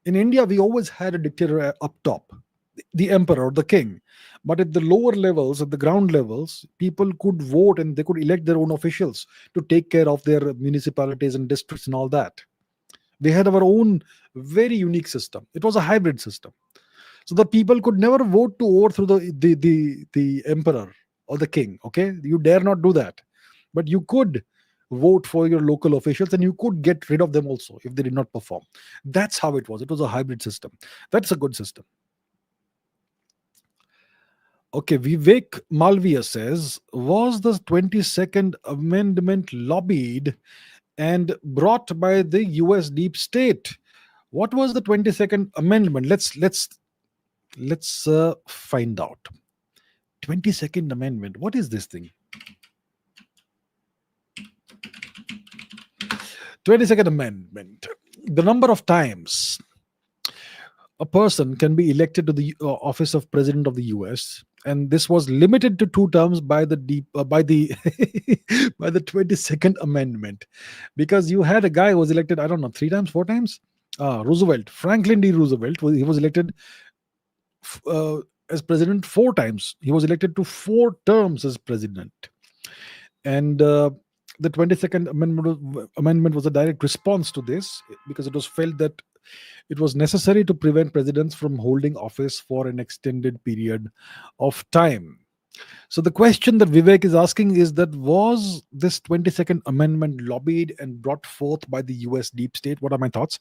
In India, we always had a dictator up top, the emperor, the king. But at the lower levels, at the ground levels, people could vote and they could elect their own officials to take care of their municipalities and districts and all that. We had our own very unique system. It was a hybrid system. So the people could never vote to overthrow the emperor or the king. Okay, you dare not do that. But you could vote for your local officials, and you could get rid of them also if they did not perform. That's how it was. It was a hybrid system. That's a good system. Okay, Vivek Malviya says, was the 22nd Amendment lobbied and brought by the US deep state? What was the 22nd Amendment? Let's find out. 22nd Amendment. What is this thing? 22nd Amendment. The number of times a person can be elected to the office of president of the US, and this was limited to 2 terms by the by the by the 22nd Amendment, because you had a guy who was elected, I don't know, 3 times, 4 times. Roosevelt, Franklin D. Roosevelt, he was elected uh, as president 4 times. He was elected to 4 terms as president, and the 22nd amendment was a direct response to this, because it was felt that it was necessary to prevent presidents from holding office for an extended period of time. So the question that Vivek is asking is that, was this 22nd amendment lobbied and brought forth by the US deep state? What are my thoughts?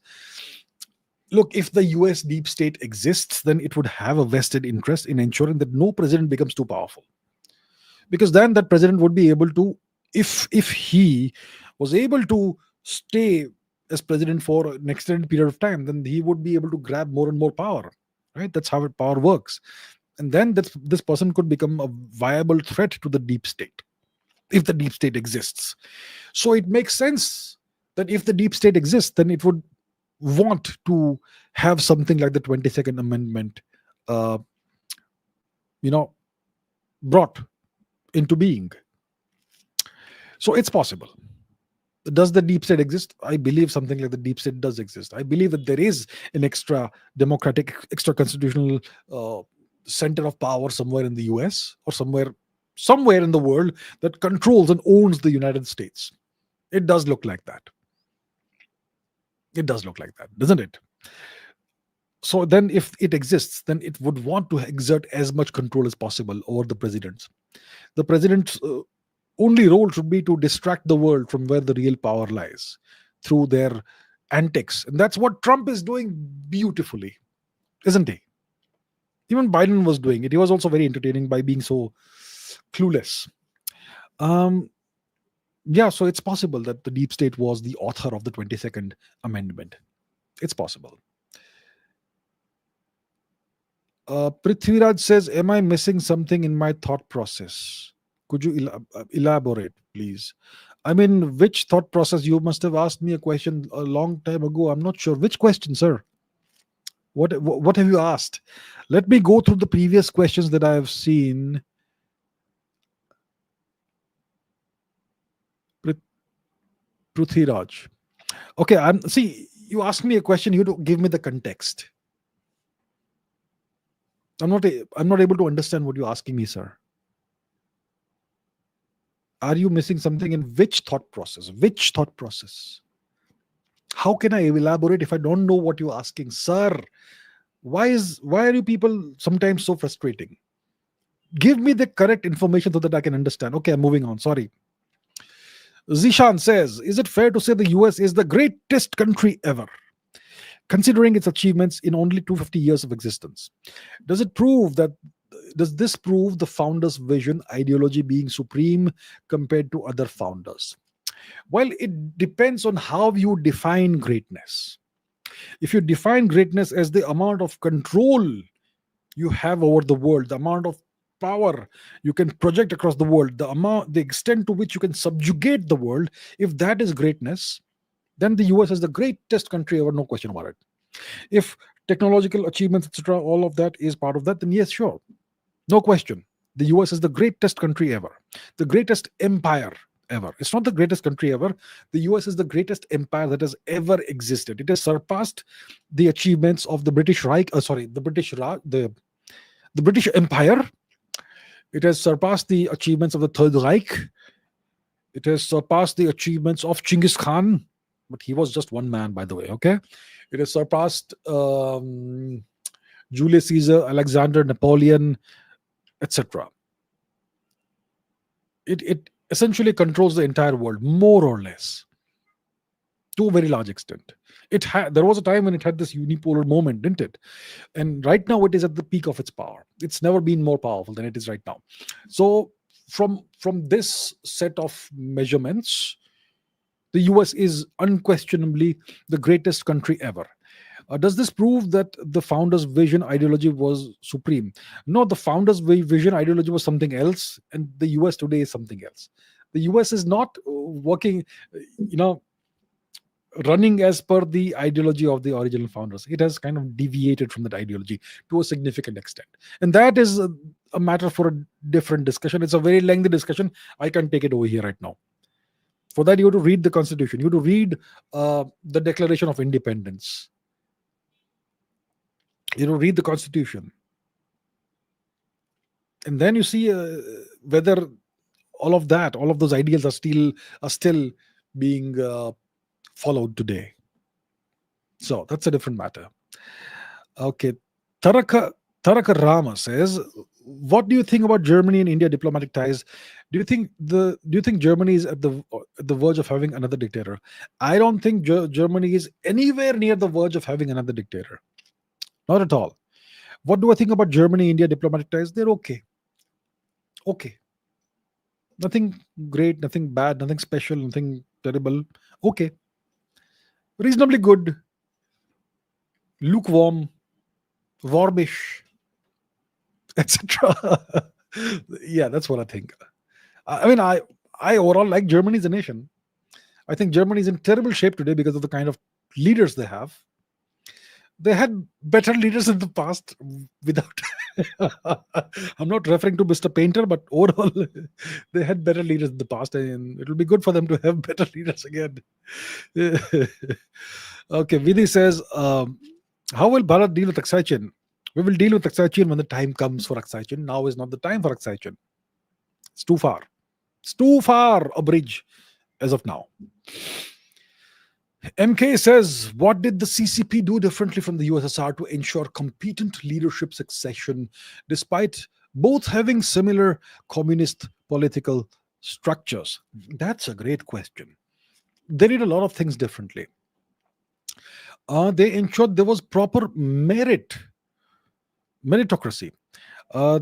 Look, if the US deep state exists, then it would have a vested interest in ensuring that no president becomes too powerful, because then that president would be able to, if he was able to stay as president for an extended period of time, then he would be able to grab more and more power. Right? That's how power works. And then this person could become a viable threat to the deep state, if the deep state exists. So it makes sense that if the deep state exists, then it would want to have something like the 22nd Amendment, uh, you know, brought into being. So it's possible. Does the deep state exist? I believe something like the deep state does exist. I believe that there is an extra democratic, extra constitutional center of power somewhere in the US, or somewhere in the world, that controls and owns the United States. It does look like that. It does look like that, doesn't it? So then, if it exists, then it would want to exert as much control as possible over the presidents. The president's only role should be to distract the world from where the real power lies through their antics. And that's what Trump is doing beautifully, isn't he? Even Biden was doing it. He was also very entertaining by being so clueless. Um, yeah, so it's possible that the deep state was the author of the 22nd Amendment. It's possible. Prithvi Raj says, am I missing something in my thought process? Could you elaborate, please? I mean, which thought process? You must have asked me a question a long time ago. I'm not sure. Which question, sir? What have you asked? Let me go through the previous questions that I have seen. Prithvi Raj. Okay, see, You ask me a question, you to give me the context. I'm not able to understand what you're asking me, sir. Are you missing something in which thought process? Which thought process? How can I elaborate if I don't know what you're asking, sir? Why are you people sometimes so frustrating? Give me the correct information so that I can understand. Okay, I'm moving on. Sorry. Zishan says, is it fair to say the US is the greatest country ever, considering its achievements in only 250 years of existence? Does it prove that does this prove the founders' vision ideology being supreme compared to other founders? Well, it depends on how you define greatness. If you define greatness as the amount of control you have over the world, the amount of power you can project across the world, the extent to which you can subjugate the world, if that is greatness, then the US is the greatest country ever, no question about it. If technological achievements, etc., all of that is part of that, then yes, sure, no question. The US is the greatest country ever, the greatest empire ever. It's not the greatest country ever. The US is the greatest empire that has ever existed. It has surpassed the achievements of the British Reich, sorry, the British Empire. It has surpassed the achievements of the Third Reich. It has surpassed the achievements of Genghis Khan, but he was just one man, by the way. Okay, it has surpassed Julius Caesar, Alexander, Napoleon, etc. It essentially controls the entire world, more or less, to a very large extent. There was a time when it had this unipolar moment, didn't it? And right now it is at the peak of its power. It's never been more powerful than it is right now. So from this set of measurements, the US is unquestionably the greatest country ever. Does this prove that the founders' vision ideology was supreme? No, the founders' vision ideology was something else, and the US today is something else. The US is not working, you know, running as per the ideology of the original founders. It has kind of deviated from that ideology to a significant extent. And that is a matter for a different discussion. It's a very lengthy discussion. I can't take it over here right now. For that, you have to read the Constitution. You have to read the Declaration of Independence. You know, read the Constitution. And then you see whether all of that, all of those ideals are still being followed today. So that's a different matter. Okay. Taraka Rama says, what do you think about Germany and India diplomatic ties? Do you think Germany is at the verge of having another dictator? I don't think Germany is anywhere near the verge of having another dictator. Not at all. What do I think about Germany, India diplomatic ties? They're okay. Okay. Nothing great, nothing bad, nothing special, nothing terrible. Okay. Reasonably good. Lukewarm. Warmish. Etc. Yeah, that's what I think. I mean, I overall like Germany as a nation. I think Germany is in terrible shape today because of the kind of leaders they have. They had better leaders in the past without I'm not referring to Mr. Painter, but overall they had better leaders in the past, and it will be good for them to have better leaders again. Okay, Vidhi says, how will Bharat deal with Akshay Chin? We will deal with Akshay Chin when the time comes for Akshay Chin. Now is not the time for Akshay Chin. It's too far. It's too far a bridge as of now. MK says, what did the CCP do differently from the USSR to ensure competent leadership succession despite both having similar communist political structures? That's a great question. They did a lot of things differently. They ensured there was proper meritocracy. So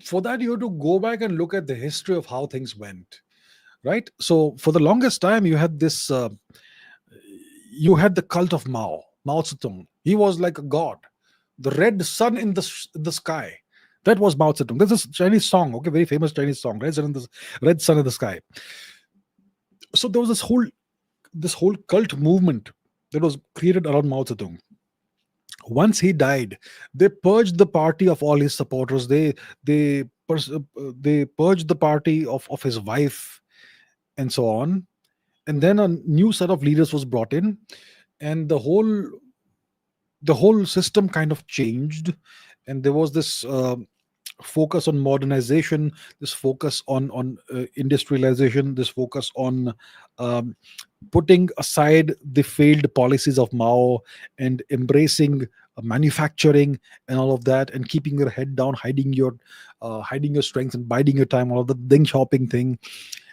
for that, you have to go back and look at the history of how things went. Right. So for the longest time, you had this. You had the cult of Mao Zedong. He was like a god. The red sun in the sky. That was Mao Zedong. This is a Chinese song. Okay, very famous Chinese song. Red sun in the sky. So there was this whole cult movement that was created around Mao Zedong. Once he died, they purged the party of all his supporters. They purged the party of his wife, and so on. And then a new set of leaders was brought in, and the whole system kind of changed. And there was this focus on modernization, this focus on industrialization, this focus on um, putting aside the failed policies of Mao and embracing manufacturing and all of that, and keeping your head down, hiding your strengths and biding your time, all of the ding shopping thing.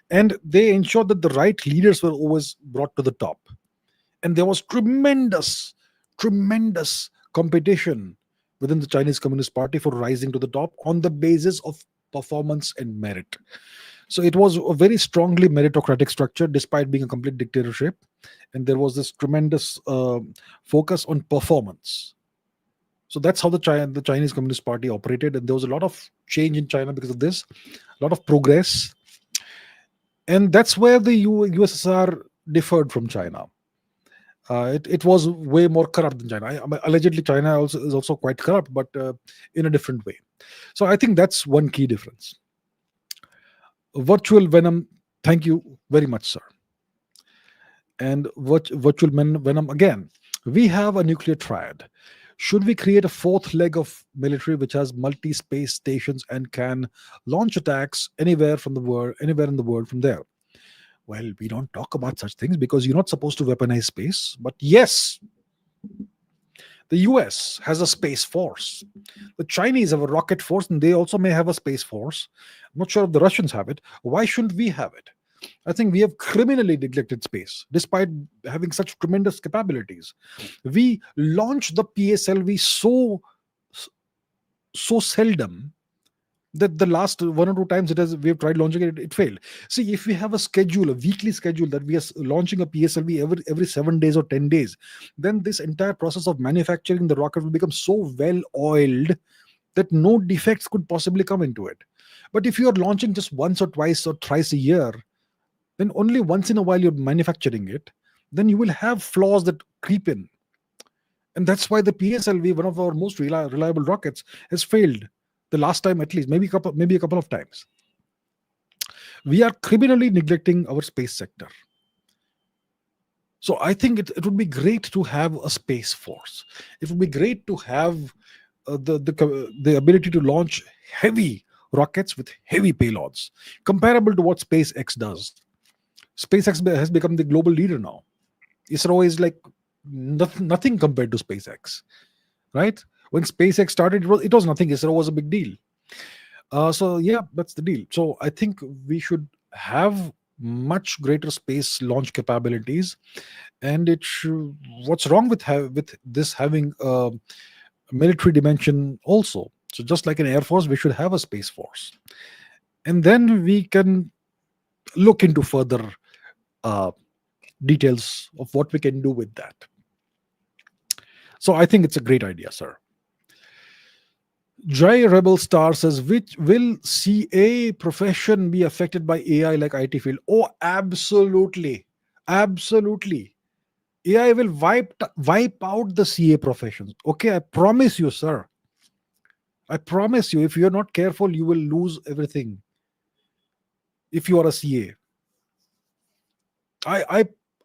And they ensured that the right leaders were always brought to the top. And there was tremendous competition within the Chinese Communist Party for rising to the top on the basis of performance and merit. So it was a very strongly meritocratic structure, despite being a complete dictatorship. And there was this tremendous focus on performance. So that's how the Chinese Communist Party operated, and there was a lot of change in China because of this, a lot of progress, and that's where the USSR differed from China. It was way more corrupt than China. Allegedly, China also is also quite corrupt, but in a different way. So I think that's one key difference. Virtual venom. Thank you very much, sir. And virtual venom again. We have a nuclear triad. Should we create a fourth leg of military which has multi-space stations and can launch attacks anywhere in the world from there? Well, we don't talk about such things because you're not supposed to weaponize space. But yes, the US has a space force. The Chinese have a rocket force, and they also may have a space force. I'm not sure if the Russians have it. Why shouldn't we have it? I think we have criminally neglected space despite having such tremendous capabilities. We launch the PSLV so seldom that the last one or two times we have tried launching it, it failed. See, if we have a weekly schedule that we are launching a PSLV every 7 days or 10 days, then this entire process of manufacturing the rocket will become so well oiled that no defects could possibly come into it. But if you are launching just once or twice or thrice a year, then only once in a while you're manufacturing it, then you will have flaws that creep in. And that's why the PSLV, one of our most reliable rockets, has failed the last time, at least maybe a couple of times. We are criminally neglecting our space sector. So I think it would be great to have a space force. It would be great to have the ability to launch heavy rockets with heavy payloads, comparable to what SpaceX does. SpaceX has become the global leader now. ISRO is like nothing compared to SpaceX, right? When SpaceX started, it was nothing. ISRO was a big deal. So yeah, that's the deal. So I think we should have much greater space launch capabilities, and what's wrong with this having a military dimension also? So just like an air force, we should have a space force, and then we can look into further details of what we can do with that. So I think it's a great idea, sir. Jai Rebel Star says, which will CA profession be affected by AI like IT field? Oh, absolutely. Absolutely. AI will wipe out the CA professions. Okay, I promise you, sir. I promise you, if you're not careful, you will lose everything. If you are a CA.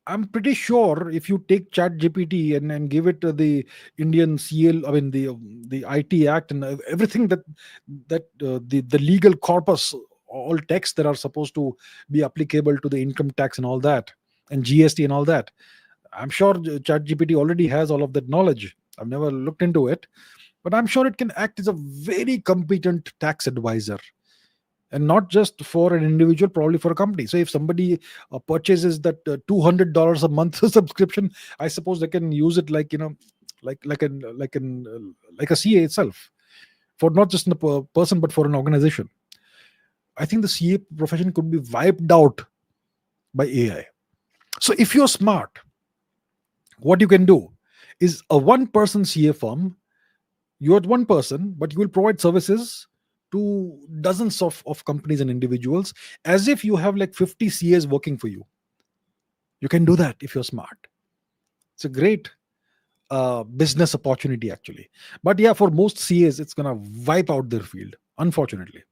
I'm pretty sure if you take Chat GPT and give it the Indian CL, I mean the IT Act and everything the legal corpus, all texts that are supposed to be applicable to the income tax and all that, and GST and all that, I'm sure Chat GPT already has all of that knowledge. I've never looked into it, but I'm sure it can act as a very competent tax advisor. And not just for an individual, probably for a company. So if somebody purchases that $200 a month subscription, I suppose they can use it like a CA itself, for not just a person but for an organization. I think the CA profession could be wiped out by AI. So if you're smart, what you can do is a one-person CA firm. You're one person, but you will provide services to dozens of companies and individuals, as if you have like 50 CAs working for you. You can do that if you're smart. It's a great business opportunity, actually. But yeah, for most CAs, it's going to wipe out their field, unfortunately.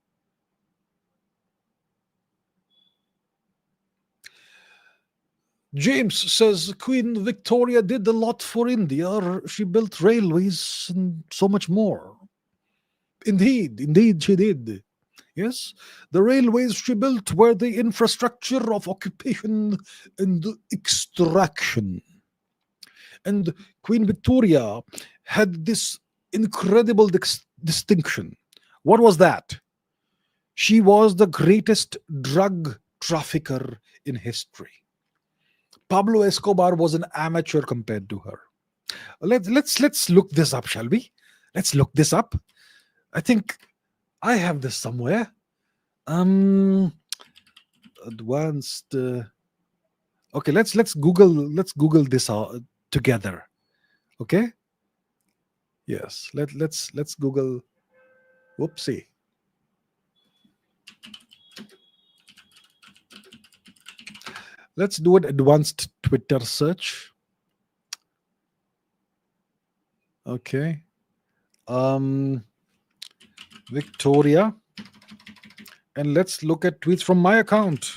James says Queen Victoria did a lot for India. She built railways and so much more. Indeed, she did. Yes, the railways she built were the infrastructure of occupation and extraction. And Queen Victoria had this incredible distinction. What was that? She was the greatest drug trafficker in history. Pablo Escobar was an amateur compared to her. Let's look this up, shall we? Let's look this up. I think I have this somewhere. Um, advanced. Okay, let's Google this together. Okay. Yes. Let's Google. Whoopsie. Let's do an advanced Twitter search. Okay. Victoria. And let's look at tweets from my account.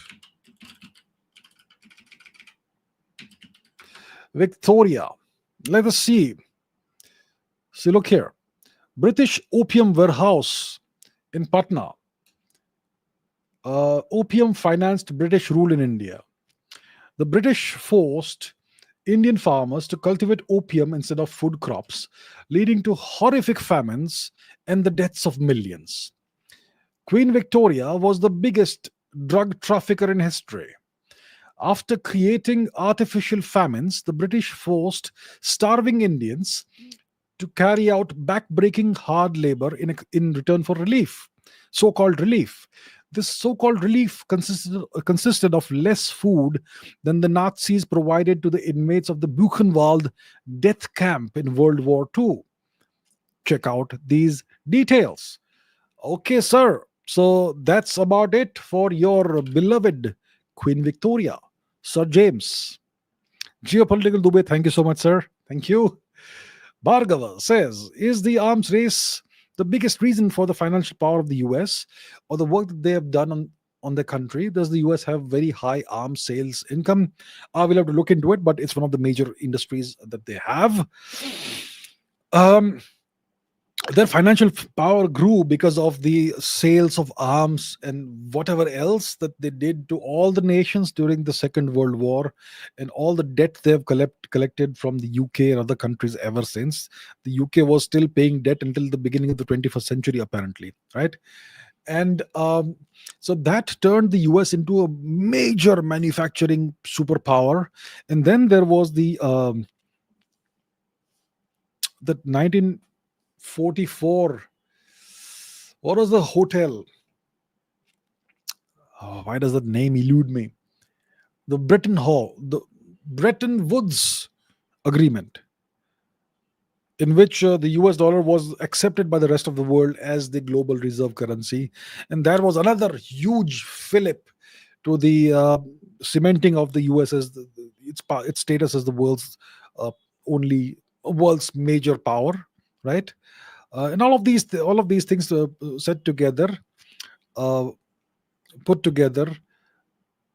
Victoria. Let us see. See, look here. British opium warehouse in Patna. Opium financed British rule in India. The British forced Indian farmers to cultivate opium instead of food crops, leading to horrific famines and the deaths of millions. Queen Victoria was the biggest drug trafficker in history. After creating artificial famines, the British forced starving Indians to carry out back-breaking hard labor in return for relief, so-called relief. This so-called relief consisted of less food than the Nazis provided to the inmates of the Buchenwald death camp in World War II. Check out these details. Okay, sir. So that's about it for your beloved Queen Victoria. Sir James. Geopolitical Dubey, thank you so much, sir. Thank you. Bhargava says, is the arms race the biggest reason for the financial power of the US or the work that they have done on the country? Does the US have very high arms sales income? We'll have to look into it, but it's one of the major industries that they have. Their financial power grew because of the sales of arms and whatever else that they did to all the nations during the Second World War, and all the debt they have collected from the UK and other countries ever since. The UK was still paying debt until the beginning of the 21st century, apparently, right? And so that turned the US into a major manufacturing superpower. And then there was the 1944. What was the hotel? Why does that name elude me? The Bretton Woods Agreement, in which the US dollar was accepted by the rest of the world as the global reserve currency. And that was another huge fillip to the cementing of the US as its status as the uh, world's major power, right? And all of these things set together, uh, put together,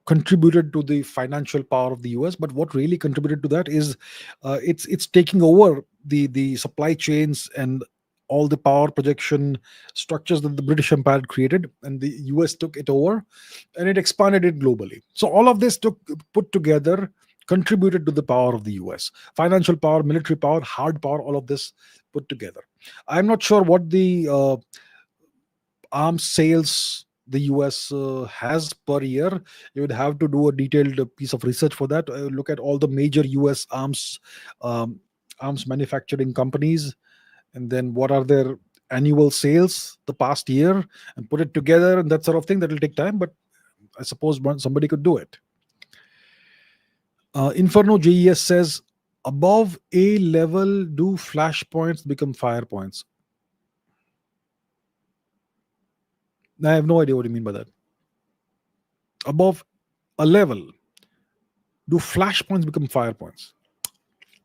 contributed to the financial power of the US. But what really contributed to that is it's taking over the supply chains and all the power projection structures that the British Empire had created, and the US took it over and it expanded it globally. So all of this put together contributed to the power of the US. Financial power, military power, hard power, all of this put together. I'm not sure what the arms sales the US has per year. You would have to do a detailed piece of research for that. Look at all the major US arms manufacturing companies, and then what are their annual sales the past year, and put it together, and that sort of thing. That will take time, but I suppose somebody could do it. Inferno JES says, above A level, do flashpoints become fire points? I have no idea what you mean by that. Above a level, do flashpoints become fire points?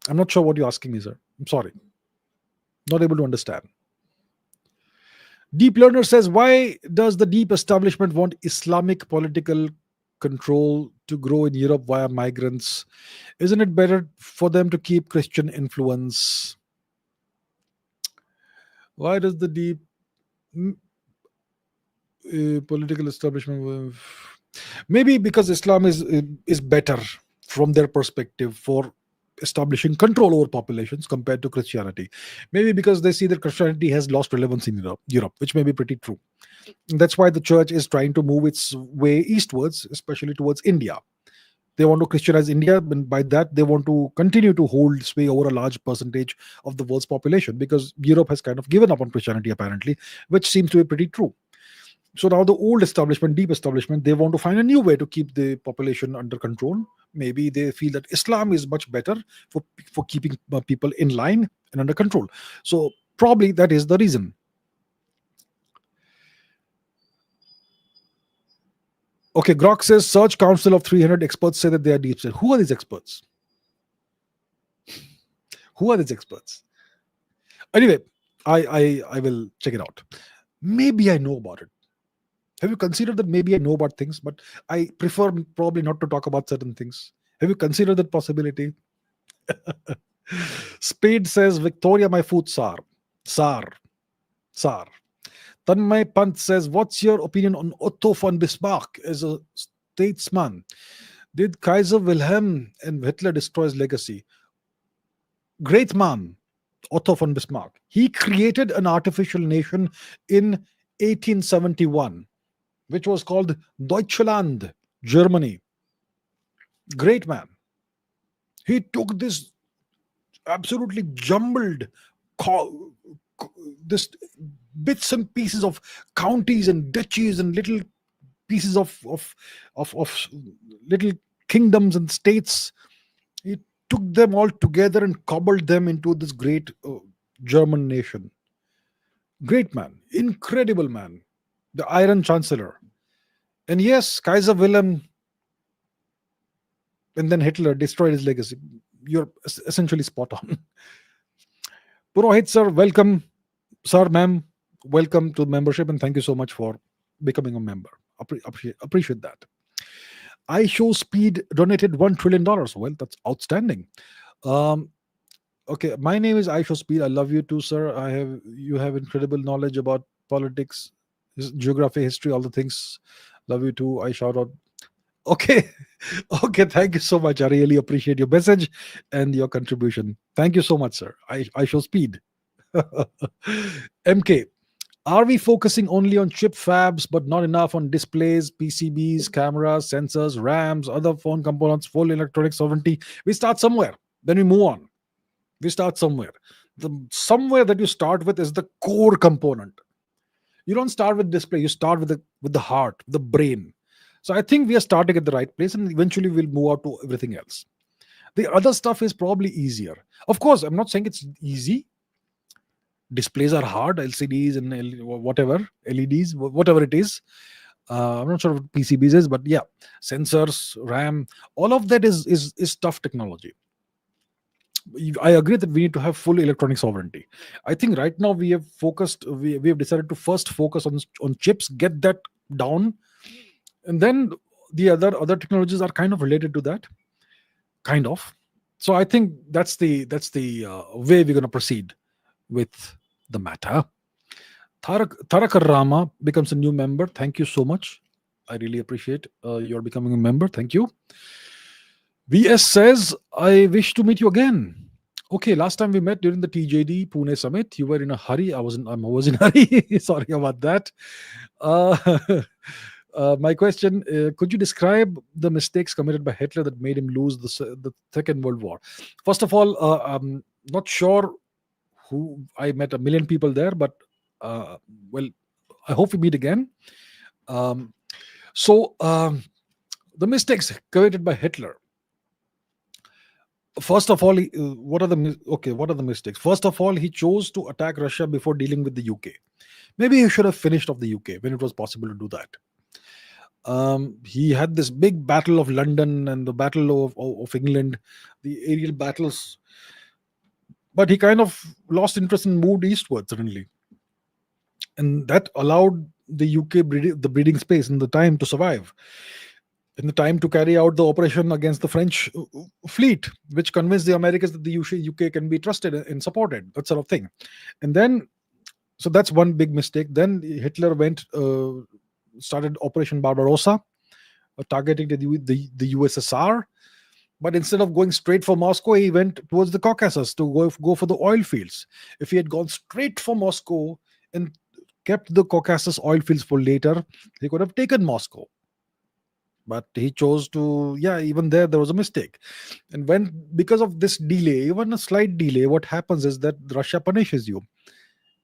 I'm not sure what you're asking me, sir. I'm sorry. Not able to understand. Deep Learner says, why does the deep establishment want Islamic political control to grow in Europe via migrants? Isn't it better for them to keep Christian influence? Why does the deep political establishment? Maybe because Islam is better from their perspective for establishing control over populations compared to Christianity. Maybe because they see that Christianity has lost relevance in Europe, which may be pretty true. That's why the church is trying to move its way eastwards, especially towards India. They want to Christianize India, and by that they want to continue to hold sway over a large percentage of the world's population, because Europe has kind of given up on Christianity apparently, which seems to be pretty true. So now the old establishment, deep establishment, they want to find a new way to keep the population under control. Maybe they feel that Islam is much better for keeping people in line and under control. So probably that is the reason. Okay, Grok says search council of 300 experts say that they are deep state. Who are these experts? Who are these experts? Anyway, I will check it out. Maybe I know about it. Have you considered that maybe I know about things, but I prefer probably not to talk about certain things? Have you considered that possibility? Spade says, Victoria, my food, Sar. Tanmay Pant says, what's your opinion on Otto von Bismarck as a statesman? Did Kaiser Wilhelm and Hitler destroy his legacy? Great man, Otto von Bismarck. He created an artificial nation in 1871, which was called Deutschland, Germany. Great man. He took this absolutely jumbled this bits and pieces of counties and duchies and little pieces of little kingdoms and states. He took them all together and cobbled them into this great German nation. Great man, incredible man, the Iron Chancellor. And yes, Kaiser Wilhelm and then Hitler destroyed his legacy. You're essentially spot on. Purohit sir, welcome. Sir, ma'am, welcome to membership, and thank you so much for becoming a member. Appreciate that. I Show Speed donated $1 trillion. Well, that's outstanding. Okay, my name is I Show Speed. I love you too, sir. You have incredible knowledge about politics, geography, history, all the things. Love you too. I shout out. Okay. Okay, thank you so much. I really appreciate your message and your contribution. Thank you so much, sir. I Show Speed. MK, are we focusing only on chip fabs but not enough on displays, PCBs, cameras, sensors, RAMs, other phone components, full electronic sovereignty? We start somewhere, then we move on. We start somewhere. The somewhere that you start with is the core component. You don't start with display, you start with the heart, the brain. So I think we are starting at the right place, and eventually we'll move out to everything else. The other stuff is probably easier. Of course, I'm not saying it's easy. Displays are hard, LCDs and whatever, LEDs, whatever it is. I'm not sure what PCBs is, but yeah, sensors, RAM, all of that is tough technology. I agree that we need to have full electronic sovereignty. I think right now we have decided to first focus on chips, get that down, and then the other technologies are kind of related to that, kind of. So I think that's the way we're going to proceed with the matter. Tarak Rama becomes a new member. Thank you so much. I really appreciate your becoming a member. Thank you. VS says, I wish to meet you again. Okay, last time we met during the TJD Pune Summit, you were in a hurry. I was in a hurry. Sorry about that. My question, could you describe the mistakes committed by Hitler that made him lose the Second World War? First of all, I'm not sure who I met a million people there, but well, I hope we meet again. The mistakes committed by Hitler. First of all, what are the mistakes? First of all, he chose to attack Russia before dealing with the UK. Maybe he should have finished off the UK when it was possible to do that. He had this big battle of London and the battle of England, the aerial battles, but he kind of lost interest and moved eastward suddenly, and that allowed the UK the breathing space and the time to survive. in the time to carry out the operation against the French fleet, which convinced the Americans that the UK can be trusted and supported, that sort of thing. And then, so that's one big mistake. Then Hitler started Operation Barbarossa, targeting the USSR. But instead of going straight for Moscow, he went towards the Caucasus to go for the oil fields. If he had gone straight for Moscow and kept the Caucasus oil fields for later, he could have taken Moscow. But he chose to, yeah, even there was a mistake. And because of this delay, even a slight delay, what happens is that Russia punishes you.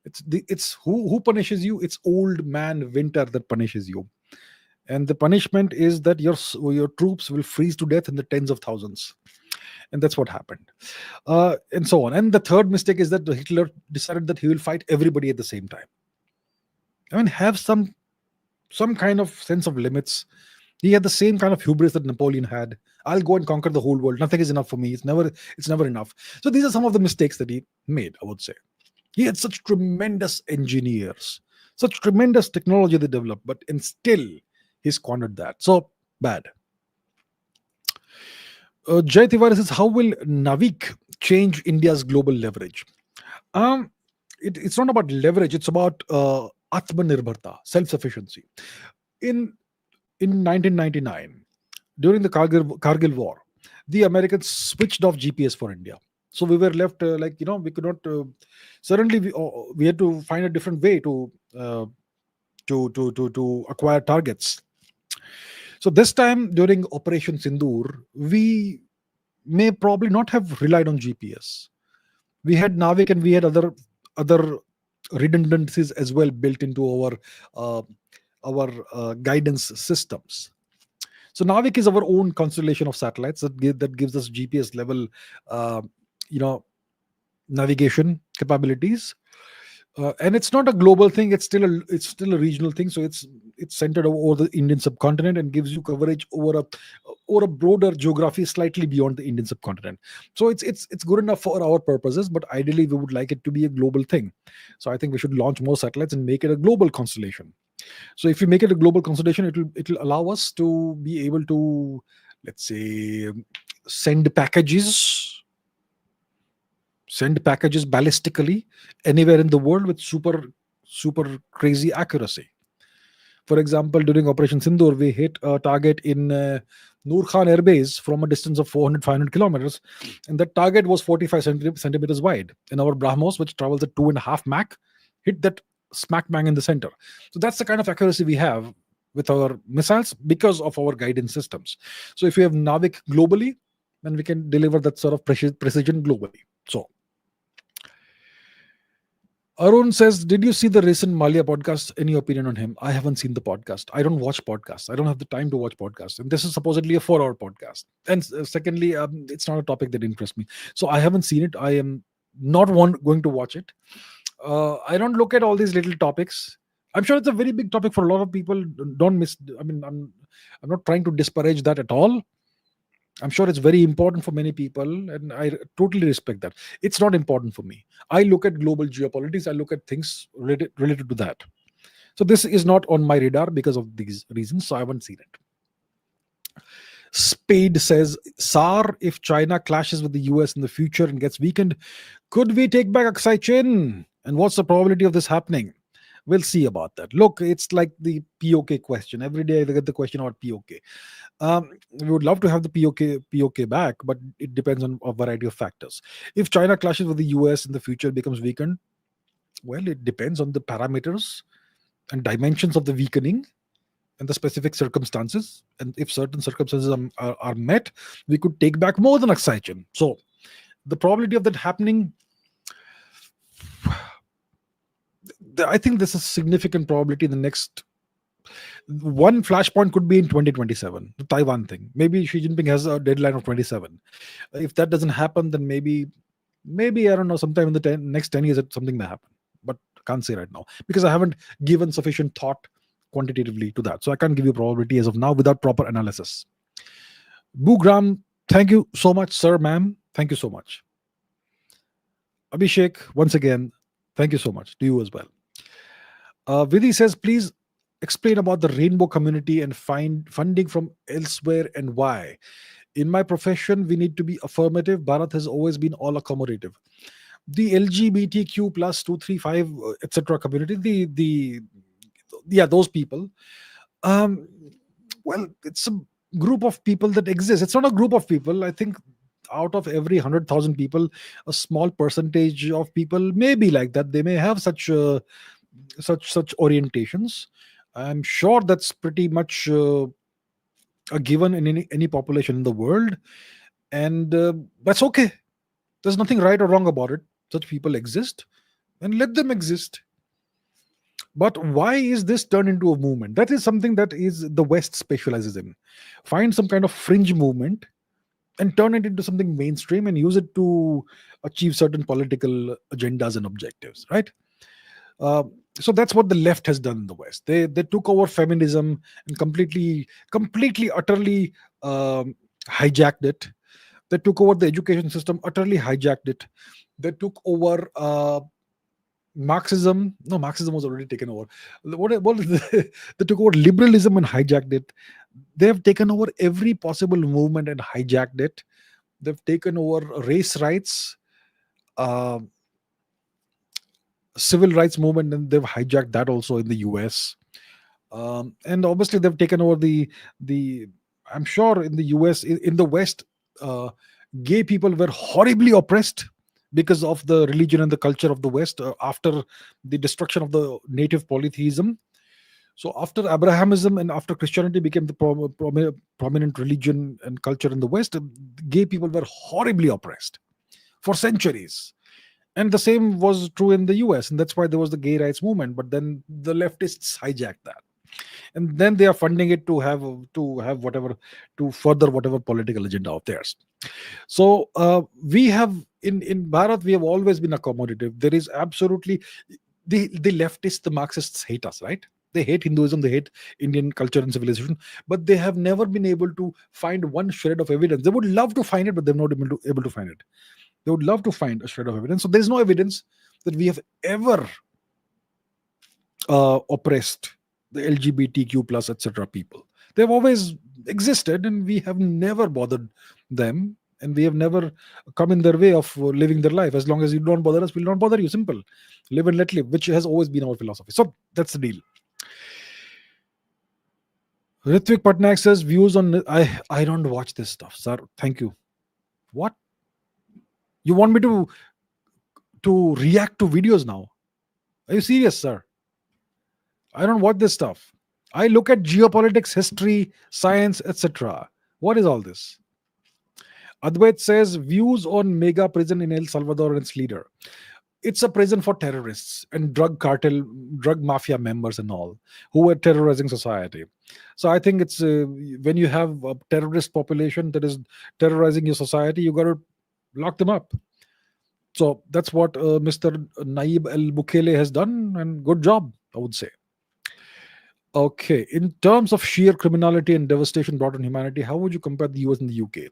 It's who punishes you? It's old man winter that punishes you. And the punishment is that your troops will freeze to death in the tens of thousands. And that's what happened. And so on. And the third mistake is that Hitler decided that he will fight everybody at the same time. I mean, have some kind of sense of limits. He had the same kind of hubris that Napoleon had. I'll go and conquer the whole world. Nothing is enough for me. It's never enough. So these are some of the mistakes that he made, I would say. He had such tremendous engineers, such tremendous technology they developed, and still he squandered that. So bad. Jay Tiwari says, how will Navik change India's global leverage? It's not about leverage. It's about Atmanirbharta, self-sufficiency. In 1999, during the Kargil War, the Americans switched off GPS for India. So we were left we could not. Suddenly, we had to find a different way to acquire targets. So this time during Operation Sindoor, we may probably not have relied on GPS. We had Navik and we had other redundancies as well built into our guidance systems. So Navik is our own constellation of satellites that gives us GPS level, navigation capabilities. And it's not a global thing. It's still a regional thing. So it's centered over the Indian subcontinent and gives you coverage over a broader geography slightly beyond the Indian subcontinent. So it's good enough for our purposes, but ideally we would like it to be a global thing. So I think we should launch more satellites and make it a global constellation. So if we make it a global constellation, it'll allow us to be able to, let's say, send packages ballistically anywhere in the world with super crazy accuracy. For example, during Operation Sindoor, we hit a target in Noor Khan Air Base from a distance of 400-500 kilometers, and that target was 45 centimeters wide. And our BrahMos, which travels at 2.5 Mach, hit that smack bang in the center. So that's the kind of accuracy we have with our missiles because of our guidance systems. So if we have Navik globally, then we can deliver that sort of precision globally. So Arun says, did you see the recent Malia podcast? Any opinion on him? I haven't seen the podcast. I don't watch podcasts. I don't have the time to watch podcasts. And this is supposedly a 4-hour podcast. And secondly, it's not a topic that interests me. So I haven't seen it. I am not going to watch it. I don't look at all these little topics. I'm sure it's a very big topic for a lot of people. Don't miss. I mean, I'm not trying to disparage that at all. I'm sure it's very important for many people, and I totally respect that. It's not important for me. I look at global geopolitics. I look at things related to that. So this is not on my radar because of these reasons. So I haven't seen it. Spade says, SAR, if China clashes with the US in the future and gets weakened, could we take back Aksai Chin? And what's the probability of this happening? We'll see about that. Look, it's like the POK question. Every day I get the question about POK. We would love to have the POK back, but it depends on a variety of factors. If China clashes with the US in the future, becomes weakened, well, it depends on the parameters and dimensions of the weakening and the specific circumstances. And if certain circumstances are met, we could take back more than Aksai Chin. So the probability of that happening, I think there's a significant probability in the next one flashpoint could be in 2027, the Taiwan thing. Maybe Xi Jinping has a deadline of 27. If that doesn't happen, then maybe I don't know, sometime in the next 10 years something may happen, but can't say right now because I haven't given sufficient thought quantitatively to that. So I can't give you probability as of now without proper analysis. Bugram, thank you so much, sir, ma'am. Thank you so much. Abhishek, once again, thank you so much to you as well. Vidhi says, please explain about the rainbow community and find funding from elsewhere and why. In my profession, we need to be affirmative. Bharat has always been all accommodative. The LGBTQ plus 235 etc. community, the yeah, those people. Um, well, it's a group of people that exists. It's not a group of people. I think out of every 100,000 people, a small percentage of people may be like that. They may have such orientations. I'm sure that's pretty much a given in any population in the world, and that's okay. There's nothing right or wrong about it. Such people exist, and let them exist. But why is this turned into a movement? That is something that is the West specializes in. Find some kind of fringe movement and turn it into something mainstream and use it to achieve certain political agendas and objectives, right? Uh, so that's what the left has done in the West. They took over feminism and completely, utterly hijacked it. They took over the education system, utterly hijacked it. They took over Marxism. No, Marxism was already taken over. What is they took over liberalism and hijacked it. They have taken over every possible movement and hijacked it. They've taken over race rights, uh, civil rights movement, and they've hijacked that also in the US. And obviously, they've taken over the. I'm sure in the US, in the West, uh, gay people were horribly oppressed because of the religion and the culture of the West after the destruction of the native polytheism. So after Abrahamism and after Christianity became the prominent religion and culture in the West, gay people were horribly oppressed for centuries. And the same was true in the US, and that's why there was the gay rights movement. But then the leftists hijacked that, and then they are funding it to have whatever, to further whatever political agenda of theirs. So we have in Bharat, we have always been accommodative. There is absolutely the leftists, the Marxists hate us, right? They hate Hinduism, they hate Indian culture and civilization, but they have never been able to find one shred of evidence. They would love to find it, but they're not able to find it. They would love to find a shred of evidence. So there is no evidence that we have ever oppressed the LGBTQ plus etc. people. They've always existed, and we have never bothered them, and we have never come in their way of living their life. As long as you don't bother us, we'll not bother you. Simple. Live and let live, which has always been our philosophy. So that's the deal. Ritvik Patnaik says views on I don't watch this stuff, sir. Thank you. What? You want me to react to videos now? Are you serious, sir? I don't watch this stuff. I look at geopolitics, history, science, etc. What is all this? Advait says views on mega prison in El Salvador and its leader. It's a prison for terrorists and drug cartel, drug mafia members and all who were terrorizing society. So I think it's when you have a terrorist population that is terrorizing your society, you got to lock them up. So that's what Mr. Naib El Bukele has done, and good job, I would say. Okay, in terms of sheer criminality and devastation brought on humanity, how would you compare the US and the UK?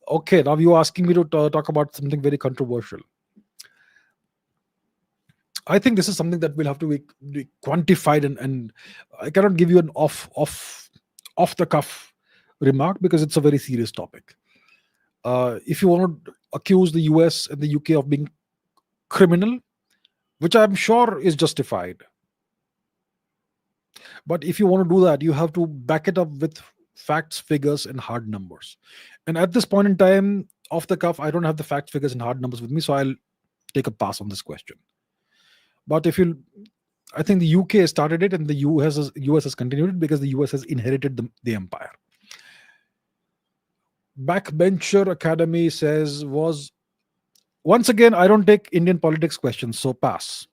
Okay, now you're asking me to talk about something very controversial. I think this is something that will have to be quantified, and I cannot give you an off the cuff remark because it's a very serious topic. If you want to accuse the US and the UK of being criminal, which I'm sure is justified, but if you want to do that, you have to back it up with facts, figures, and hard numbers. And at this point in time, off the cuff, I don't have the facts, figures, and hard numbers with me, so I'll take a pass on this question. But I think the UK started it, and the US has continued it because the US has inherited the empire. Backbencher Academy says once again, I don't take Indian politics questions, so pass.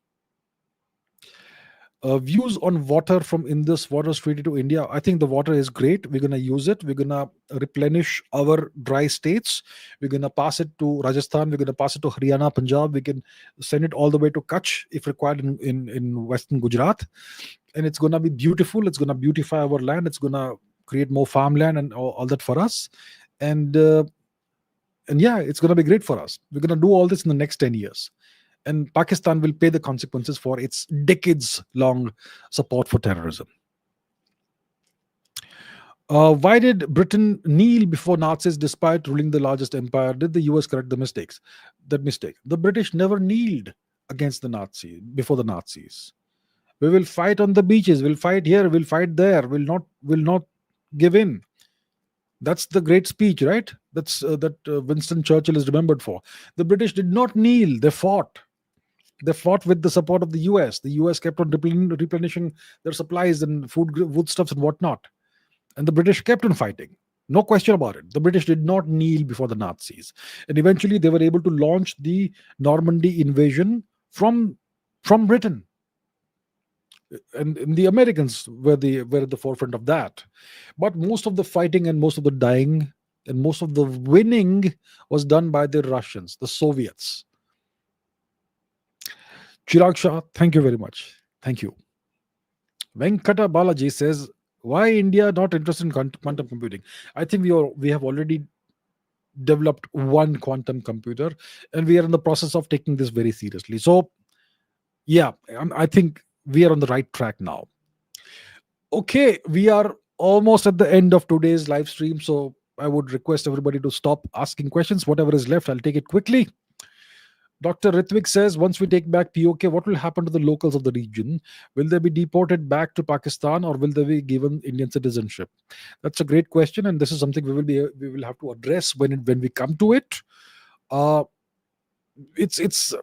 Views on water from Indus Waters Treaty to India. I think the water is great. We're going to use it. We're going to replenish our dry states. We're going to pass it to Rajasthan. We're going to pass it to Haryana, Punjab. We can send it all the way to Kutch if required in western Gujarat. And it's going to be beautiful. It's going to beautify our land. It's going to create more farmland and all that for us. And yeah, it's going to be great for us. We're going to do all this in the next 10 years. and Pakistan will pay the consequences for its decades long support for terrorism. Why did Britain kneel before Nazis despite ruling the largest empire? Did the US correct the mistakes? That mistake. The British never kneeled against the Nazis before the Nazis. We will fight on the beaches. We'll fight here. We'll fight there. Will not give in. That's the great speech, right? That Winston Churchill is remembered for. The British did not kneel. They fought. They fought with the support of the US. The US kept on replenishing their supplies and foodstuffs and whatnot. And the British kept on fighting. No question about it. The British did not kneel before the Nazis. And eventually they were able to launch the Normandy invasion from Britain. And the Americans were at the forefront of that. But most of the fighting and most of the dying and most of the winning was done by the Russians, the Soviets. Chirag Shah, thank you very much. Thank you. Venkata Balaji says, why India not interested in quantum computing? I think we have already developed one quantum computer, and we are in the process of taking this very seriously. So, yeah, I think we are on the right track now. Okay, we are almost at the end of today's live stream, so I would request everybody to stop asking questions. Whatever is left, I'll take it quickly. Dr. Ritvik says, once we take back POK, what will happen to the locals of the region? Will they be deported back to Pakistan, or will they be given Indian citizenship? That's a great question, and this is something we will have to address when we come to it. It's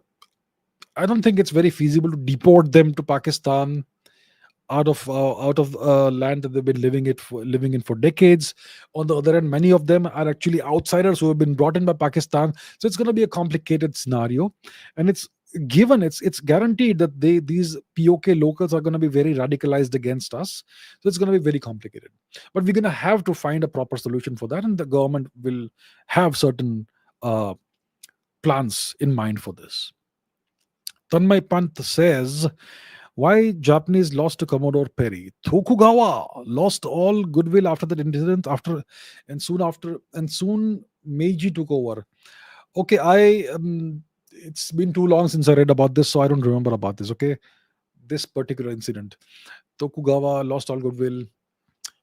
I don't think it's very feasible to deport them to Pakistan out of land that they've been living in for decades. On the other hand, many of them are actually outsiders who have been brought in by Pakistan. So it's going to be a complicated scenario, and it's guaranteed that these POK locals are going to be very radicalized against us. So it's going to be very complicated. But we're going to have to find a proper solution for that, and the government will have certain plans in mind for this. Tanmay Pant says, why Japanese lost to Commodore Perry? Tokugawa lost all goodwill after that incident. Soon Meiji took over. Okay, it's been too long since I read about this, so I don't remember about this. Okay, this particular incident, Tokugawa lost all goodwill.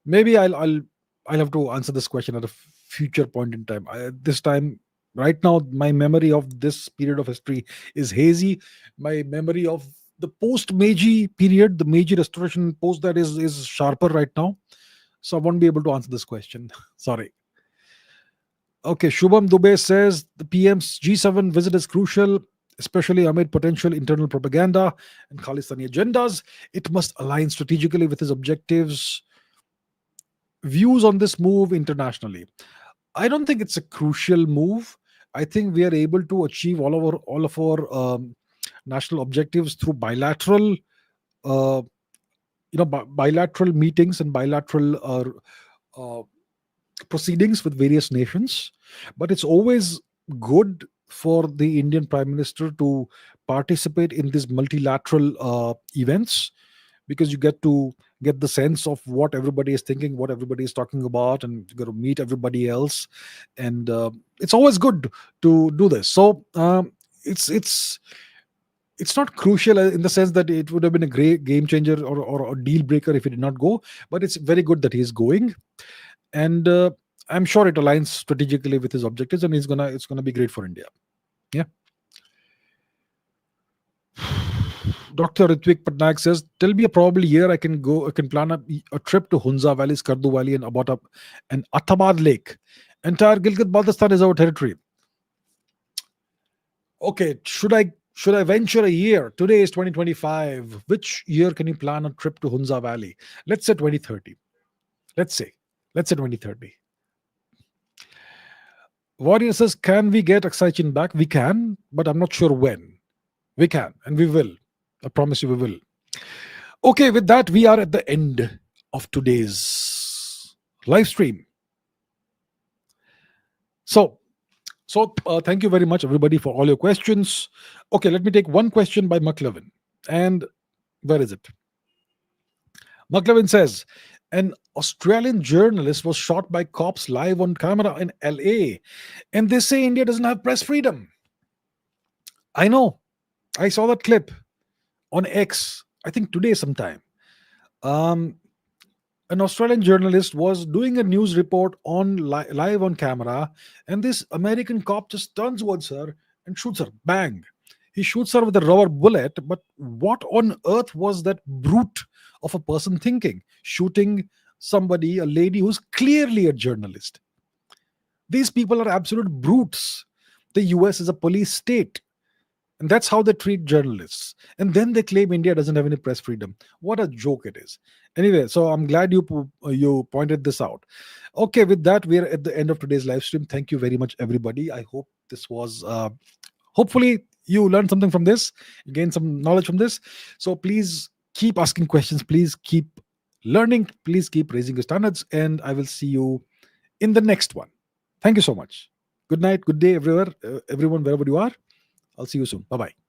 Maybe I'll have to answer this question at a future point in time. This time, right now, my memory of this period of history is hazy. My memory of the post Meiji period, the Meiji restoration post that is sharper right now. So I won't be able to answer this question. Sorry. Okay, Shubham Dubey says the PM's G7 visit is crucial, especially amid potential internal propaganda and Khalistani agendas. It must align strategically with his objectives. Views on this move internationally. I don't think it's a crucial move. I think we are able to achieve all of our national objectives through bilateral bilateral meetings and bilateral proceedings with various nations. But it's always good for the Indian Prime Minister to participate in these multilateral events, because you get the sense of what everybody is thinking, what everybody is talking about, and you got to meet everybody else. And it's always good to do this. So it's not crucial in the sense that it would have been a great game changer or a deal breaker if he did not go, but it's very good that he's going. And I'm sure it aligns strategically with his objectives, and it's gonna be great for India. Yeah. Dr. Ritvik Patnaik says, tell me a probable year I can plan a trip to Hunza Valley, Skardu Valley, and Athabad Lake. Entire Gilgit Baltistan is our territory. Okay, should I venture a year? Today is 2025. Which year can you plan a trip to Hunza Valley? Let's say 2030. Let's say 2030. Warrior says, can we get Aksai back? We can, but I'm not sure when. We can, and we will. I promise you we will. Okay, with that, we are at the end of today's live stream. So thank you very much, everybody, for all your questions. Okay, let me take one question by McLevin. And where is it? McLevin says, an Australian journalist was shot by cops live on camera in LA, and they say India doesn't have press freedom. I know. I saw that clip on X, I think today sometime. Um, an Australian journalist was doing a news report on live on camera, and this American cop just turns towards her and shoots her. Bang! He shoots her with a rubber bullet. But what on earth was that brute of a person thinking? Shooting somebody, a lady who's clearly a journalist. These people are absolute brutes. The US is a police state. And that's how they treat journalists. And then they claim India doesn't have any press freedom. What a joke it is. Anyway, so I'm glad you pointed this out. Okay, with that, we're at the end of today's live stream. Thank you very much, everybody. I hope this was, hopefully, you learned something from this, you gained some knowledge from this. So please keep asking questions. Please keep learning. Please keep raising your standards. And I will see you in the next one. Thank you so much. Good night, good day, everywhere, everyone, wherever you are. I'll see you soon. Bye bye.